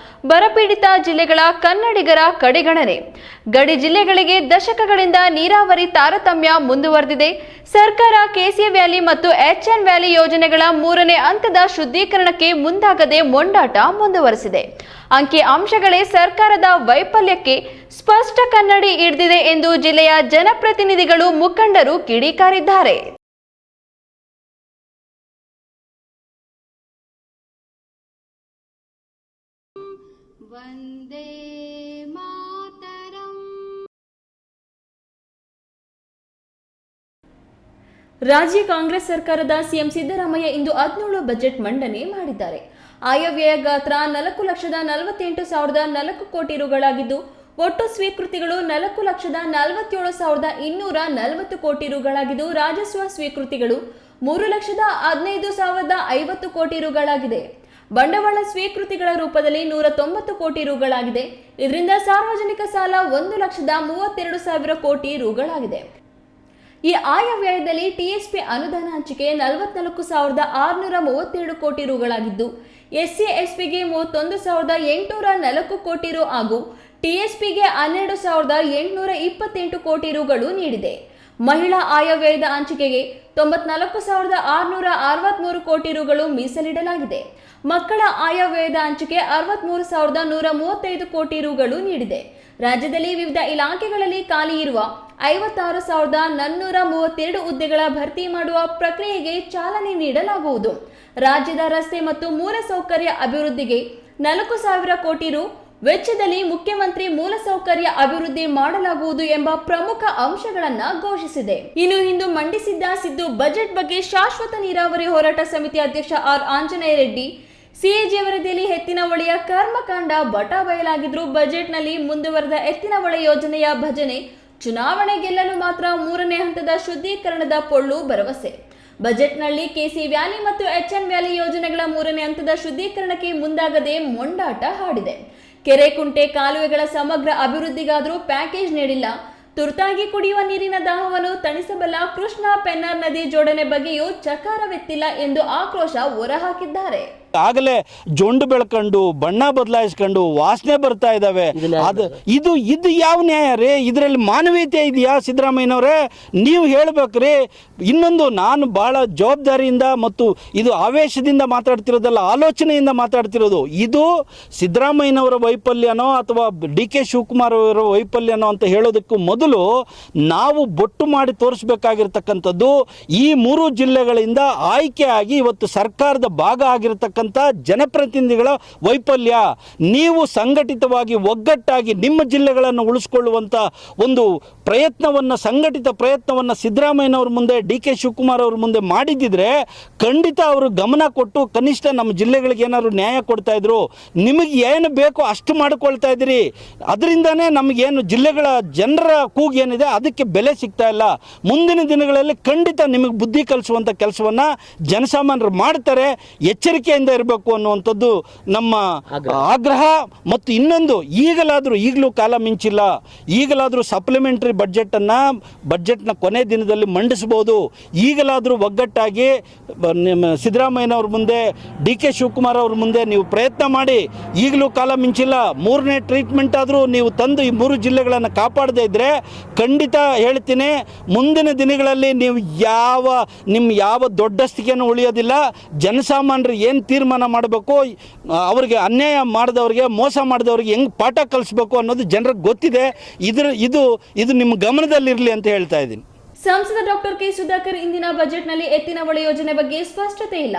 ಬರಪೀಡಿತ ಜಿಲ್ಲೆಗಳ ಕನ್ನಡಿಗರ ಕಡೆಗಣನೆ. ಗಡಿ ಜಿಲ್ಲೆಗಳಿಗೆ ದಶಕಗಳಿಂದ ನೀರಾವರಿ ತಾರತಮ್ಯ ಮುಂದುವರೆದಿದೆ. ಸರ್ಕಾರ ಕೆಸಿ ವ್ಯಾಲಿ ಮತ್ತು ಎಚ್ಎನ್ ವ್ಯಾಲಿ ಯೋಜನೆಗಳ 3ನೇ ಹಂತದ ಶುದ್ಧೀಕರಣಕ್ಕೆ ಮುಂದಾಗದೆ ಮೊಂಡಾಟ ಮುಂದುವರೆಸಿದೆ. ಅಂಕಿ ಅಂಶಗಳೇ ಸರ್ಕಾರದ ವೈಫಲ್ಯಕ್ಕೆ ಸ್ಪಷ್ಟ ಕನ್ನಡಿ ಹಿಡಿದಿದೆ ಎಂದು ಜಿಲ್ಲೆಯ ಜನಪ್ರತಿನಿಧಿಗಳು, ಮುಖಂಡರು ಕಿಡಿಕಾರಿದ್ದಾರೆ. ವಂದೇ ಮಾತರಂ. ರಾಜ್ಯ ಕಾಂಗ್ರೆಸ್ ಸರ್ಕಾರದ ಸಿಎಂ ಸಿದ್ದರಾಮಯ್ಯ ಇಂದು 17 ಬಜೆಟ್ ಮಂಡನೆ ಮಾಡಿದ್ದಾರೆ. ಆಯವ್ಯಯ ಗಾತ್ರ 4,48,004 ಕೋಟಿ ರುಗಳಾಗಿದ್ದು, ಒಟ್ಟು ಸ್ವೀಕೃತಿಗಳು 4,47,240 ಕೋಟಿ ರುಗಳಾಗಿದ್ದು, ರಾಜಸ್ವ ಸ್ವೀಕೃತಿಗಳು 3,15,050 ಕೋಟಿ ರುಗಳಾಗಿದೆ. ಬಂಡವಾಳ ಸ್ವೀಕೃತಿಗಳ ರೂಪದಲ್ಲಿ 190 ಕೋಟಿ ರುಗಳಾಗಿದೆ. ಇದರಿಂದ ಸಾರ್ವಜನಿಕ ಸಾಲ 1,32,000 ಕೋಟಿ ರುಗಳಾಗಿದೆ. ಈ ಆಯವ್ಯಯದಲ್ಲಿ ಟಿಎಸ್ಪಿ ಅನುದಾನ ಹಂಚಿಕೆ 44,632 ಕೋಟಿ ರುಗಳಾಗಿದ್ದು, ಎಸ್ಸಿ ಎಸ್ಪಿಗೆ 31,804 ಕೋಟಿ ರು ಹಾಗೂ ಟಿಎಸ್ಪಿಗೆ 12,828 ಕೋಟಿ ರುಗಳು ನೀಡಿದೆ. ಮಹಿಳಾ ಆಯವ್ಯಯದ ಹಂಚಿಕೆಗೆ 94,663 ಕೋಟಿ ರುಗಳು ಮೀಸಲಿಡಲಾಗಿದೆ. ಮಕ್ಕಳ ಆಯವ್ಯಯದ ಹಂಚಿಕೆ 63,135 ಕೋಟಿ ರುಗಳು ನೀಡಿದೆ. ರಾಜ್ಯದಲ್ಲಿ ವಿವಿಧ ಇಲಾಖೆಗಳಲ್ಲಿ ಖಾಲಿ ಇರುವ 56,432 ಹುದ್ದೆಗಳ ಭರ್ತಿ ಮಾಡುವ ಪ್ರಕ್ರಿಯೆಗೆ ಚಾಲನೆ ನೀಡಲಾಗುವುದು. ರಾಜ್ಯದ ರಸ್ತೆ ಮತ್ತು ಮೂಲಸೌಕರ್ಯ ಅಭಿವೃದ್ಧಿಗೆ 4,000 ಕೋಟಿ ರು ವೆಚ್ಚದಲ್ಲಿ ಮುಖ್ಯಮಂತ್ರಿ ಮೂಲಸೌಕರ್ಯ ಅಭಿವೃದ್ಧಿ ಮಾಡಲಾಗುವುದು ಎಂಬ ಪ್ರಮುಖ ಅಂಶಗಳನ್ನು ಘೋಷಿಸಿದೆ. ಇನ್ನು ಇಂದು ಮಂಡಿಸಿದ್ದ ಸಿದ್ದು ಬಜೆಟ್ ಬಗ್ಗೆ ಶಾಶ್ವತ ನೀರಾವರಿ ಹೋರಾಟ ಸಮಿತಿ ಅಧ್ಯಕ್ಷ ಆರ್ ಆಂಜನೇಯ ರೆಡ್ಡಿ ಸಿಎಜಿ ವರದಿಯಲ್ಲಿ ಎತ್ತಿನಹೊಳೆಯ ಕರ್ಮಕಾಂಡ ಬಟ ಬಯಲಾಗಿದ್ರು. ಬಜೆಟ್ನಲ್ಲಿ ಮುಂದುವರೆದ ಎತ್ತಿನಹೊಳೆ ಯೋಜನೆಯ ಭಜನೆ, ಚುನಾವಣೆ ಗೆಲ್ಲಲು ಮಾತ್ರ 3ನೇ ಹಂತದ ಶುದ್ಧೀಕರಣದ ಪೊಳ್ಳು ಭರವಸೆ. ಬಜೆಟ್ನಲ್ಲಿ ಕೆಸಿ ವ್ಯಾಲಿ ಮತ್ತು ಎಚ್ಎನ್ ವ್ಯಾಲಿ ಯೋಜನೆಗಳ 3ನೇ ಹಂತದ ಶುದ್ಧೀಕರಣಕ್ಕೆ ಮುಂದಾಗದೆ ಮೊಂಡಾಟ ಹಾಡಿದೆ. ಕೆರೆ ಕುಂಟೆ ಕಾಲುವೆಗಳ ಸಮಗ್ರ ಅಭಿವೃದ್ಧಿಗಾದರೂ ಪ್ಯಾಕೇಜ್ ನೀಡಿಲ್ಲ. ತುರ್ತಾಗಿ ಕುಡಿಯುವ ನೀರಿನ ದಾಹವನ್ನು ತಣಿಸಬಲ್ಲ ಕೃಷ್ಣಾ ಪೆನ್ನಾರ್ ನದಿ ಜೋಡಣೆ ಬಗ್ಗೆಯೂ ಚಕಾರವೆತ್ತಿಲ್ಲ ಎಂದು ಆಕ್ರೋಶ ಹೊರಹಾಕಿದ್ದಾರೆ. ಆಗಲೇ ಜೊಂಡು ಬೆಳ್ಕೊಂಡು ಬಣ್ಣ ಬದಲಾಯಿಸ್ಕೊಂಡು ವಾಸನೆ ಬರ್ತಾ ಇದ್ದಾವೆ. ಇದು ಯಾವ ನ್ಯಾಯ ರೀ? ಇದರಲ್ಲಿ ಮಾನವೀಯತೆ ಇದೆಯಾ ಸಿದ್ದರಾಮಯ್ಯನವರೇ? ನೀವು ಹೇಳ್ಬೇಕ್ರಿ. ಇನ್ನೊಂದು, ನಾನು ಭಾಳ ಜವಾಬ್ದಾರಿಯಿಂದ ಮತ್ತು ಇದು ಆವೇಶದಿಂದ ಮಾತಾಡ್ತಿರೋದಲ್ಲ, ಆಲೋಚನೆಯಿಂದ ಮಾತಾಡ್ತಿರೋದು. ಇದು ಸಿದ್ದರಾಮಯ್ಯನವರ ವೈಫಲ್ಯನೋ ಅಥವಾ ಡಿ ಕೆ ಶಿವಕುಮಾರ್ ಅವರ ವೈಫಲ್ಯನೋ ಅಂತ ಹೇಳೋದಕ್ಕೂ ಮೊದಲು ನಾವು ಬೊಟ್ಟು ಮಾಡಿ ತೋರಿಸ್ಬೇಕಾಗಿರ್ತಕ್ಕಂಥದ್ದು ಈ 3 ಜಿಲ್ಲೆಗಳಿಂದ ಆಯ್ಕೆಯಾಗಿ ಇವತ್ತು ಸರ್ಕಾರದ ಭಾಗ ಆಗಿರತಕ್ಕ ಜನಪ್ರತಿನಿಧಿಗಳ ವೈಫಲ್ಯ. ನೀವು ಸಂಘಟಿತವಾಗಿ ಒಗ್ಗಟ್ಟಾಗಿ ನಿಮ್ಮ ಜಿಲ್ಲೆಗಳನ್ನು ಉಳಿಸಿಕೊಳ್ಳುವಂಥ ಒಂದು ಪ್ರಯತ್ನವನ್ನು, ಸಂಘಟಿತ ಪ್ರಯತ್ನವನ್ನು ಸಿದ್ದರಾಮಯ್ಯನವ್ರ ಮುಂದೆ, ಡಿ ಕೆ ಶಿವಕುಮಾರ್ ಅವ್ರ ಮುಂದೆ ಮಾಡಿದ್ದಿದ್ರೆ ಖಂಡಿತ ಅವರು ಗಮನ ಕೊಟ್ಟು ಕನಿಷ್ಠ ನಮ್ಮ ಜಿಲ್ಲೆಗಳಿಗೆ ಏನಾದ್ರು ನ್ಯಾಯ ಕೊಡ್ತಾ ಇದ್ರು. ನಿಮಗೆ ಏನು ಬೇಕೋ ಅಷ್ಟು ಮಾಡಿಕೊಳ್ತಾ ಇದ್ದೀರಿ. ಅದರಿಂದನೇ ನಮಗೇನು ಜಿಲ್ಲೆಗಳ ಜನರ ಕೂಗು ಏನಿದೆ ಅದಕ್ಕೆ ಬೆಲೆ ಸಿಗ್ತಾ ಇಲ್ಲ. ಮುಂದಿನ ದಿನಗಳಲ್ಲಿ ಖಂಡಿತ ನಿಮಗೆ ಬುದ್ಧಿ ಕಲಿಸುವಂಥ ಕೆಲಸವನ್ನು ಜನಸಾಮಾನ್ಯರು ಮಾಡ್ತಾರೆ. ಎಚ್ಚರಿಕೆಯಿಂದ ಇರಬೇಕು ಅನ್ನುವಂಥದ್ದು ನಮ್ಮ ಆಗ್ರಹ. ಮತ್ತು ಇನ್ನೊಂದು, ಈಗಲೂ ಕಾಲ ಮಿಂಚಿಲ್ಲ. ಈಗಲಾದರೂ ಸಪ್ಲಿಮೆಂಟರಿ ಬಜೆಟ್ನ ಕೊನೆ ದಿನದಲ್ಲಿ ಮಂಡಿಸಬಹುದು. ಈಗಲಾದರೂ ಒಗ್ಗಟ್ಟಾಗಿ ಸಿದ್ದರಾಮಯ್ಯನವ್ರ ಮುಂದೆ, ಡಿ ಕೆ ಶಿವಕುಮಾರ್ ಅವ್ರ ಮುಂದೆ ನೀವು ಪ್ರಯತ್ನ ಮಾಡಿ. ಈಗಲೂ ಕಾಲ ಮಿಂಚಿಲ್ಲ. 3ನೇ ಟ್ರೀಟ್ಮೆಂಟ್ ಆದರೂ ನೀವು ತಂದು ಈ 3 ಜಿಲ್ಲೆಗಳನ್ನು ಕಾಪಾಡದೇ ಇದ್ದರೆ ಖಂಡಿತ ಹೇಳ್ತೀನಿ, ಮುಂದಿನ ದಿನಗಳಲ್ಲಿ ನೀವು ಯಾವ ದೊಡ್ಡಸ್ತಿಕೆನೂ ಉಳಿಯೋದಿಲ್ಲ. ಜನಸಾಮಾನ್ಯರು ಏನು ತೀರ್ಮಾನ ಮಾಡಬೇಕು, ಅವರಿಗೆ ಅನ್ಯಾಯ ಮಾಡಿದವ್ರಿಗೆ, ಮೋಸ ಮಾಡಿದವ್ರಿಗೆ ಹೆಂಗೆ ಪಾಠ ಕಲಿಸ್ಬೇಕು ಅನ್ನೋದು ಜನರಿಗೆ ಗೊತ್ತಿದೆ. ಇದು ನಿಮ್ಮ ಗಮನದಲ್ಲಿರಲಿ ಅಂತ ಹೇಳ್ತಾ ಇದ್ದೀನಿ. ಸಂಸದ ಡಾಕ್ಟರ್ ಕೆ ಸುಧಾಕರ್ ಇಂದಿನ ಬಜೆಟ್ನಲ್ಲಿ ಎತ್ತಿನಹೊಳೆ ಯೋಜನೆ ಬಗ್ಗೆ ಸ್ಪಷ್ಟತೆ ಇಲ್ಲ.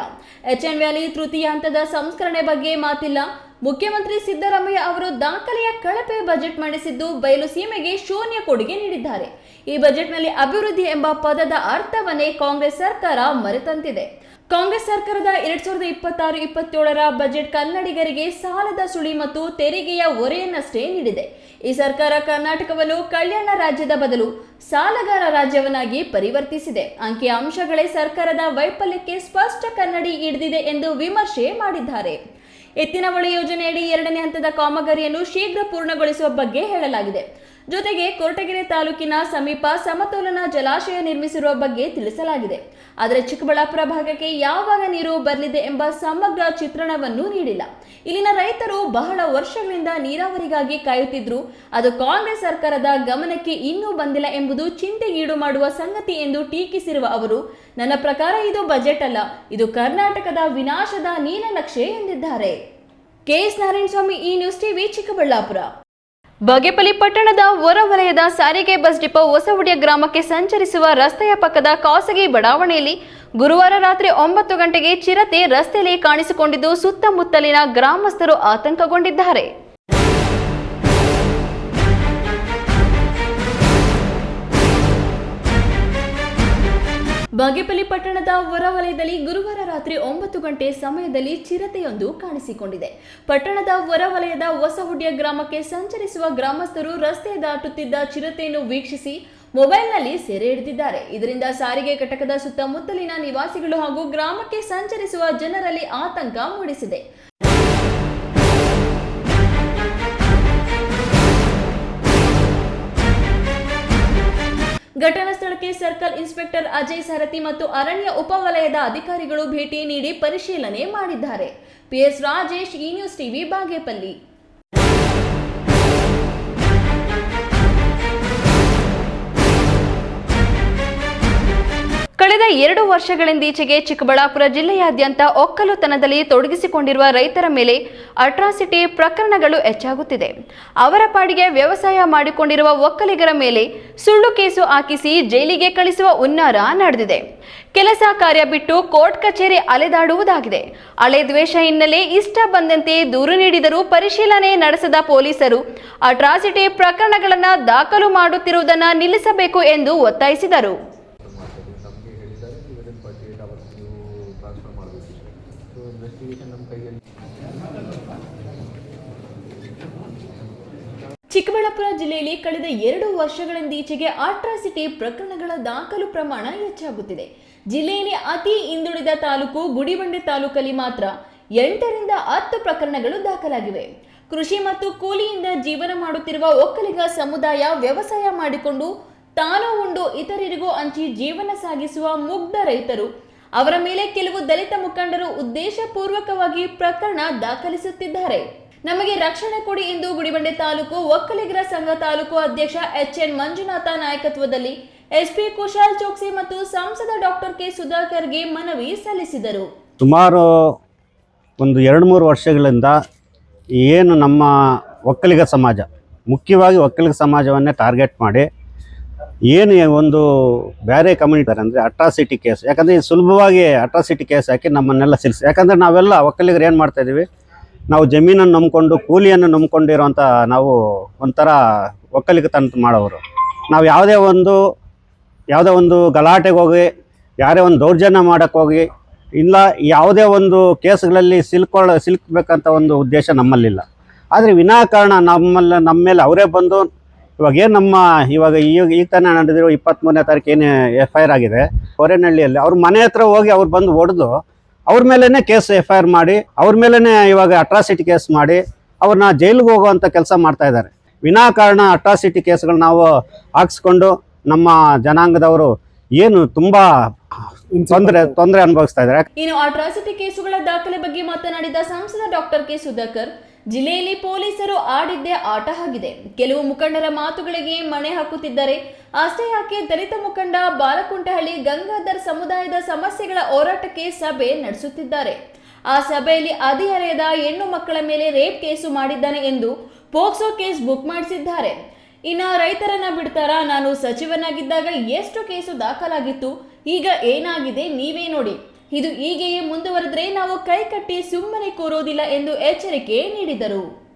ಎಚ್ಎನ್ ವ್ಯಾಲಿ ತೃತೀಯ ಹಂತದ ಸಂಸ್ಕರಣೆ ಬಗ್ಗೆ ಮಾತಿಲ್ಲ. ಮುಖ್ಯಮಂತ್ರಿ ಸಿದ್ದರಾಮಯ್ಯ ಅವರು ದಾಖಲೆಯ ಕಳಪೆ ಬಜೆಟ್ ಮಂಡಿಸಿದ್ದು ಬಯಲು ಸೀಮೆಗೆ ಶೂನ್ಯ ಕೊಡುಗೆ ನೀಡಿದ್ದಾರೆ. ಈ ಬಜೆಟ್ನಲ್ಲಿ ಅಭಿವೃದ್ಧಿ ಎಂಬ ಪದದ ಅರ್ಥವನ್ನೇ ಕಾಂಗ್ರೆಸ್ ಸರ್ಕಾರ ಮರೆತಂತಿದೆ. ಕಾಂಗ್ರೆಸ್ ಸರ್ಕಾರದ 2026-27ರ ಬಜೆಟ್ ಕನ್ನಡಿಗರಿಗೆ ಸಾಲದ ಸುಳಿ ಮತ್ತು ತೆರಿಗೆಯ ಹೊರೆಯನ್ನಷ್ಟೇ ನೀಡಿದೆ. ಈ ಸರ್ಕಾರ ಕರ್ನಾಟಕವನ್ನು ಕಲ್ಯಾಣ ರಾಜ್ಯದ ಬದಲು ಸಾಲಗಾರ ರಾಜ್ಯವನ್ನಾಗಿ ಪರಿವರ್ತಿಸಿದೆ. ಅಂಕಿ ಅಂಶಗಳೇ ಸರ್ಕಾರದ ವೈಫಲ್ಯಕ್ಕೆ ಸ್ಪಷ್ಟ ಕನ್ನಡಿ ಹಿಡಿದಿದೆ ಎಂದು ವಿಮರ್ಶೆ ಮಾಡಿದ್ದಾರೆ. ಎತ್ತಿನಹೊಳೆ ಯೋಜನೆಯಡಿ 2ನೇ ಹಂತದ ಕಾಮಗಾರಿಯನ್ನು ಶೀಘ್ರ ಪೂರ್ಣಗೊಳಿಸುವ ಬಗ್ಗೆ ಹೇಳಲಾಗಿದೆ. ಜೊತೆಗೆ ಕೊರಟಗೆರೆ ತಾಲೂಕಿನ ಸಮೀಪ ಸಮತೋಲನ ಜಲಾಶಯ ನಿರ್ಮಿಸಿರುವ ಬಗ್ಗೆ ತಿಳಿಸಲಾಗಿದೆ. ಆದರೆ ಚಿಕ್ಕಬಳ್ಳಾಪುರ ಭಾಗಕ್ಕೆ ಯಾವಾಗ ನೀರು ಬರಲಿದೆ ಎಂಬ ಸಮಗ್ರ ಚಿತ್ರಣವನ್ನು ನೀಡಿಲ್ಲ. ಇಲ್ಲಿನ ರೈತರು ಬಹಳ ವರ್ಷಗಳಿಂದ ನೀರಾವರಿಗಾಗಿ ಕಾಯುತ್ತಿದ್ರು. ಅದು ಕಾಂಗ್ರೆಸ್ ಸರ್ಕಾರದ ಗಮನಕ್ಕೆ ಇನ್ನೂ ಬಂದಿಲ್ಲ ಎಂಬುದು ಚಿಂತೆಗೀಡು ಮಾಡುವ ಸಂಗತಿ ಎಂದು ಟೀಕಿಸಿರುವ ಅವರು, ನನ್ನ ಪ್ರಕಾರ ಇದು ಬಜೆಟ್ ಅಲ್ಲ, ಇದು ಕರ್ನಾಟಕದ ವಿನಾಶದ ನೀಲನಕ್ಷೆ ಎಂದಿದ್ದಾರೆ. ಕೆಎಸ್ ನಾರಾಯಣಸ್ವಾಮಿ, ಈ ನ್ಯೂಸ್ ಟಿವಿ, ಚಿಕ್ಕಬಳ್ಳಾಪುರ. ಬಾಗೇಪಲ್ಲಿ ಪಟ್ಟಣದ ಹೊರವಲಯದ ಸಾರಿಗೆ ಬಸ್ ಡಿಪೋ ಹೊಸಹುಡಿಯ ಗ್ರಾಮಕ್ಕೆ ಸಂಚರಿಸುವ ರಸ್ತೆಯ ಪಕ್ಕದ ಖಾಸಗಿ ಬಡಾವಣೆಯಲ್ಲಿ ಗುರುವಾರ ರಾತ್ರಿ 9 ಗಂಟೆಗೆ ಚಿರತೆ ರಸ್ತೆಯಲ್ಲಿ ಕಾಣಿಸಿಕೊಂಡಿದ್ದು ಸುತ್ತಮುತ್ತಲಿನ ಗ್ರಾಮಸ್ಥರು ಆತಂಕಗೊಂಡಿದ್ದಾರೆ. ಬಾಗೇಪಲ್ಲಿ ಪಟ್ಟಣದ ಹೊರವಲಯದಲ್ಲಿ ಗುರುವಾರ ರಾತ್ರಿ 9 ಗಂಟೆ ಸಮಯದಲ್ಲಿ ಚಿರತೆಯೊಂದು ಕಾಣಿಸಿಕೊಂಡಿದೆ. ಪಟ್ಟಣದ ಹೊರವಲಯದ ಹೊಸಹುಡಿಯ ಗ್ರಾಮಕ್ಕೆ ಸಂಚರಿಸುವ ಗ್ರಾಮಸ್ಥರು ರಸ್ತೆ ದಾಟುತ್ತಿದ್ದ ಚಿರತೆಯನ್ನು ವೀಕ್ಷಿಸಿ ಮೊಬೈಲ್ನಲ್ಲಿ ಸೆರೆ ಹಿಡಿದಿದ್ದಾರೆ. ಇದರಿಂದ ಸಾರಿಗೆ ಘಟಕದ ಸುತ್ತಮುತ್ತಲಿನ ನಿವಾಸಿಗಳು ಹಾಗೂ ಗ್ರಾಮಕ್ಕೆ ಸಂಚರಿಸುವ ಜನರಲ್ಲಿ ಆತಂಕ ಮೂಡಿಸಿದೆ. ಘಟನಾ ಸ್ಥಳಕ್ಕೆ ಸರ್ಕಲ್ ಇನ್ಸ್ಪೆಕ್ಟರ್ ಅಜಯ್ ಸಾರಥಿ ಮತ್ತು ಅರಣ್ಯ ಉಪವಲಯದ ಅಧಿಕಾರಿಗಳು ಭೇಟಿ ನೀಡಿ ಪರಿಶೀಲನೆ ಮಾಡಿದ್ದಾರೆ. ಪಿಎಸ್ ರಾಜೇಶ್, ಈ ನ್ಯೂಸ್ ಟಿವಿ, ಬಾಗೇಪಲ್ಲಿ. ಕಳೆದ 2 ವರ್ಷಗಳಿಂದೀಚೆಗೆ ಚಿಕ್ಕಬಳ್ಳಾಪುರ ಜಿಲ್ಲೆಯಾದ್ಯಂತ ಒಕ್ಕಲುತನದಲ್ಲಿ ತೊಡಗಿಸಿಕೊಂಡಿರುವ ರೈತರ ಮೇಲೆ ಅಟ್ರಾಸಿಟಿ ಪ್ರಕರಣಗಳು ಹೆಚ್ಚಾಗುತ್ತಿದೆ. ಅವರ ಪಾಡಿಗೆ ವ್ಯವಸಾಯ ಮಾಡಿಕೊಂಡಿರುವ ಒಕ್ಕಲಿಗರ ಮೇಲೆ ಸುಳ್ಳು ಕೇಸು ಹಾಕಿಸಿ ಜೈಲಿಗೆ ಕಳಿಸುವ ಹುನ್ನಾರ ನಡೆದಿದೆ. ಕೆಲಸ ಕಾರ್ಯ ಬಿಟ್ಟು ಕೋರ್ಟ್ ಕಚೇರಿ ಅಲೆದಾಡುವುದಾಗಿದೆ. ಹಳೆ ದ್ವೇಷ ಹಿನ್ನೆಲೆ ಇಷ್ಟ ಬಂದಂತೆ ದೂರು ನೀಡಿದರೂ ಪರಿಶೀಲನೆ ನಡೆಸದ ಪೊಲೀಸರು ಅಟ್ರಾಸಿಟಿ ಪ್ರಕರಣಗಳನ್ನು ದಾಖಲು ಮಾಡುತ್ತಿರುವುದನ್ನು ನಿಲ್ಲಿಸಬೇಕು ಎಂದು ಒತ್ತಾಯಿಸಿದರು. ಚಿಕ್ಕಬಳ್ಳಾಪುರ ಜಿಲ್ಲೆಯಲ್ಲಿ ಕಳೆದ 2 ವರ್ಷಗಳಿಂದೀಚೆಗೆ ಅಟ್ರಾಸಿಟಿ ಪ್ರಕರಣಗಳ ದಾಖಲು ಪ್ರಮಾಣ ಹೆಚ್ಚಾಗುತ್ತಿದೆ. ಜಿಲ್ಲೆಯಲ್ಲಿ ಅತಿ ಹಿಂದುಳಿದ ತಾಲೂಕು ಗುಡಿಬಂಡೆ ತಾಲೂಕಲ್ಲಿ ಮಾತ್ರ 8 ರಿಂದ 10 ಪ್ರಕರಣಗಳು ದಾಖಲಾಗಿವೆ. ಕೃಷಿ ಮತ್ತು ಕೂಲಿಯಿಂದ ಜೀವನ ಮಾಡುತ್ತಿರುವ ಒಕ್ಕಲಿಗ ಸಮುದಾಯ ವ್ಯವಸಾಯ ಮಾಡಿಕೊಂಡು ತಾನು ಉಂಡು ಇತರರಿಗೂ ಹಂಚಿ ಜೀವನ ಸಾಗಿಸುವ ಮುಗ್ಧ ರೈತರು, ಅವರ ಮೇಲೆ ಕೆಲವು ದಲಿತ ಮುಖಂಡರು ಉದ್ದೇಶಪೂರ್ವಕವಾಗಿ ಪ್ರಕರಣ ದಾಖಲಿಸುತ್ತಿದ್ದಾರೆ. ನಮಗೆ ರಕ್ಷಣೆ ಕೊಡಿ ಎಂದು ಗುಡಿಬಂಡೆ ತಾಲೂಕು ಒಕ್ಕಲಿಗರ ಸಂಘ ತಾಲೂಕು ಅಧ್ಯಕ್ಷ ಎಚ್ಎನ್ ಮಂಜುನಾಥ ನಾಯಕತ್ವದಲ್ಲಿ ಎಸ್ಪಿ ಕುಶಾಲ್ ಚೋಕ್ಸಿ ಮತ್ತು ಸಂಸದ ಡಾಕ್ಟರ್ ಕೆ ಸುಧಾಕರ್ಗೆ ಮನವಿ ಸಲ್ಲಿಸಿದರು. ಸುಮಾರು ಒಂದು 2-3 ವರ್ಷಗಳಿಂದ ಏನು ನಮ್ಮ ಒಕ್ಕಲಿಗ ಸಮಾಜ, ಮುಖ್ಯವಾಗಿ ಒಕ್ಕಲಿಗ ಸಮಾಜವನ್ನೇ ಟಾರ್ಗೆಟ್ ಮಾಡಿ ಏನು ಒಂದು ಬೇರೆ ಕಮ್ಯುನಿಟಿ ಅಂದರೆ ಅಟ್ರಾಸಿಟಿ ಕೇಸ್, ಯಾಕಂದರೆ ಸುಲಭವಾಗಿ ಅಟ್ರಾಸಿಟಿ ಕೇಸ್ ಹಾಕಿ ನಮ್ಮನ್ನೆಲ್ಲ ಸಿಲ್ಸಿ, ಯಾಕಂದರೆ ನಾವೆಲ್ಲ ಒಕ್ಕಲಿಗರು ಏನು ಮಾಡ್ತಾಯಿದ್ದೀವಿ, ನಾವು ಜಮೀನನ್ನು ನಂಬ್ಕೊಂಡು ಕೂಲಿಯನ್ನು ನಂಬ್ಕೊಂಡಿರೋಂಥ ನಾವು ಒಂಥರ ಒಕ್ಕಲಿಗತನ ಮಾಡೋರು. ನಾವು ಯಾವುದೇ ಒಂದು ಗಲಾಟೆಗೆ ಹೋಗಿ, ಯಾರೇ ಒಂದು ದೌರ್ಜನ್ಯ ಮಾಡೋಕ್ಕೆ ಹೋಗಿ, ಇಲ್ಲ ಯಾವುದೇ ಒಂದು ಕೇಸ್ಗಳಲ್ಲಿ ಸಿಲುಕಬೇಕಂತ ಒಂದು ಉದ್ದೇಶ ನಮ್ಮಲ್ಲಿಲ್ಲ. ಆದರೆ ವಿನಾಕಾರಣ ನಮ್ಮ ಮೇಲೆ ಅವರೇ ಬಂದು ಈಗ ತಾನೇ ನಡೆದಿರೋ 23ನೇ ತಾರೀಕು ಏನು FIR ಆಗಿದೆ ಹೊರೇನಹಳ್ಳಿಯಲ್ಲಿ, ಅವ್ರ ಮನೆ ಹತ್ರ ಹೋಗಿ ಅವ್ರು ಬಂದು ಹೊಡೆದು ಅವ್ರ ಮೇಲೇ ಕೇಸ್ FIR ಮಾಡಿ, ಅವ್ರ ಮೇಲೇ ಇವಾಗ ಅಟ್ರಾಸಿಟಿ ಕೇಸ್ ಮಾಡಿ ಅವ್ರನ್ನ ಜೈಲಿಗೆ ಹೋಗುವಂಥ ಕೆಲಸ ಮಾಡ್ತಾ ಇದ್ದಾರೆ. ವಿನಾಕಾರಣ ಅಟ್ರಾಸಿಟಿ ಕೇಸ್ಗಳು ನಾವು ಹಾಕ್ಸ್ಕೊಂಡು ನಮ್ಮ ಜನಾಂಗದವರು ಏನು ತುಂಬಾ ತೊಂದರೆ ಅನುಭವಿಸ್ತಾ ಇದ್ದಾರೆ. ಇನ್ನು ಅಟ್ರಾಸಿಟಿ ಕೇಸುಗಳ ದಾಖಲೆ ಬಗ್ಗೆ ಮಾತನಾಡಿದ ಸಂಸದ ಡಾಕ್ಟರ್ ಕೆ ಸುಧಾಕರ್, ಜಿಲ್ಲೆಯಲ್ಲಿ ಪೊಲೀಸರು ಆಡಿದ್ದೇ ಆಟ ಆಗಿದೆ. ಕೆಲವು ಮುಖಂಡರ ಮಾತುಗಳಿಗೆ ಮಣೆ ಹಾಕುತ್ತಿದ್ದಾರೆ. ಅಷ್ಟೇ ಯಾಕೆ ದಲಿತ ಮುಖಂಡ ಬಾಲಕುಂಟಹಳ್ಳಿ ಗಂಗಾಧರ್ ಸಮುದಾಯದ ಸಮಸ್ಯೆಗಳ ಹೋರಾಟಕ್ಕೆ ಸಭೆ ನಡೆಸುತ್ತಿದ್ದಾರೆ. ಆ ಸಭೆಯಲ್ಲಿ ಹದಿಹರೆಯದ ಹೆಣ್ಣು ಮಕ್ಕಳ ಮೇಲೆ ರೇಪ್ ಕೇಸು ಮಾಡಿದ್ದಾನೆ ಎಂದು ಪೋಕ್ಸೋ ಕೇಸ್ ಬುಕ್ ಮಾಡಿಸಿದ್ದಾರೆ. ಇನ್ನು ರೈತರನ್ನ ಬಿಡ್ತಾರಾ? ನಾನು ಸಚಿವನಾಗಿದ್ದಾಗ ಎಷ್ಟು ಕೇಸು ದಾಖಲಾಗಿತ್ತು, ಈಗ ಏನಾಗಿದೆ ನೀವೇ ನೋಡಿ. ಇದು ಹೀಗೆಯೇ ಮುಂದುವರೆದ್ರೆ ನಾವು ಕೈ ಕಟ್ಟಿ ಸುಮ್ಮನೆ ಕೂರೋದಿಲ್ಲ ಎಂದು ಎಚ್ಚರಿಕೆ ನೀಡಿದರು.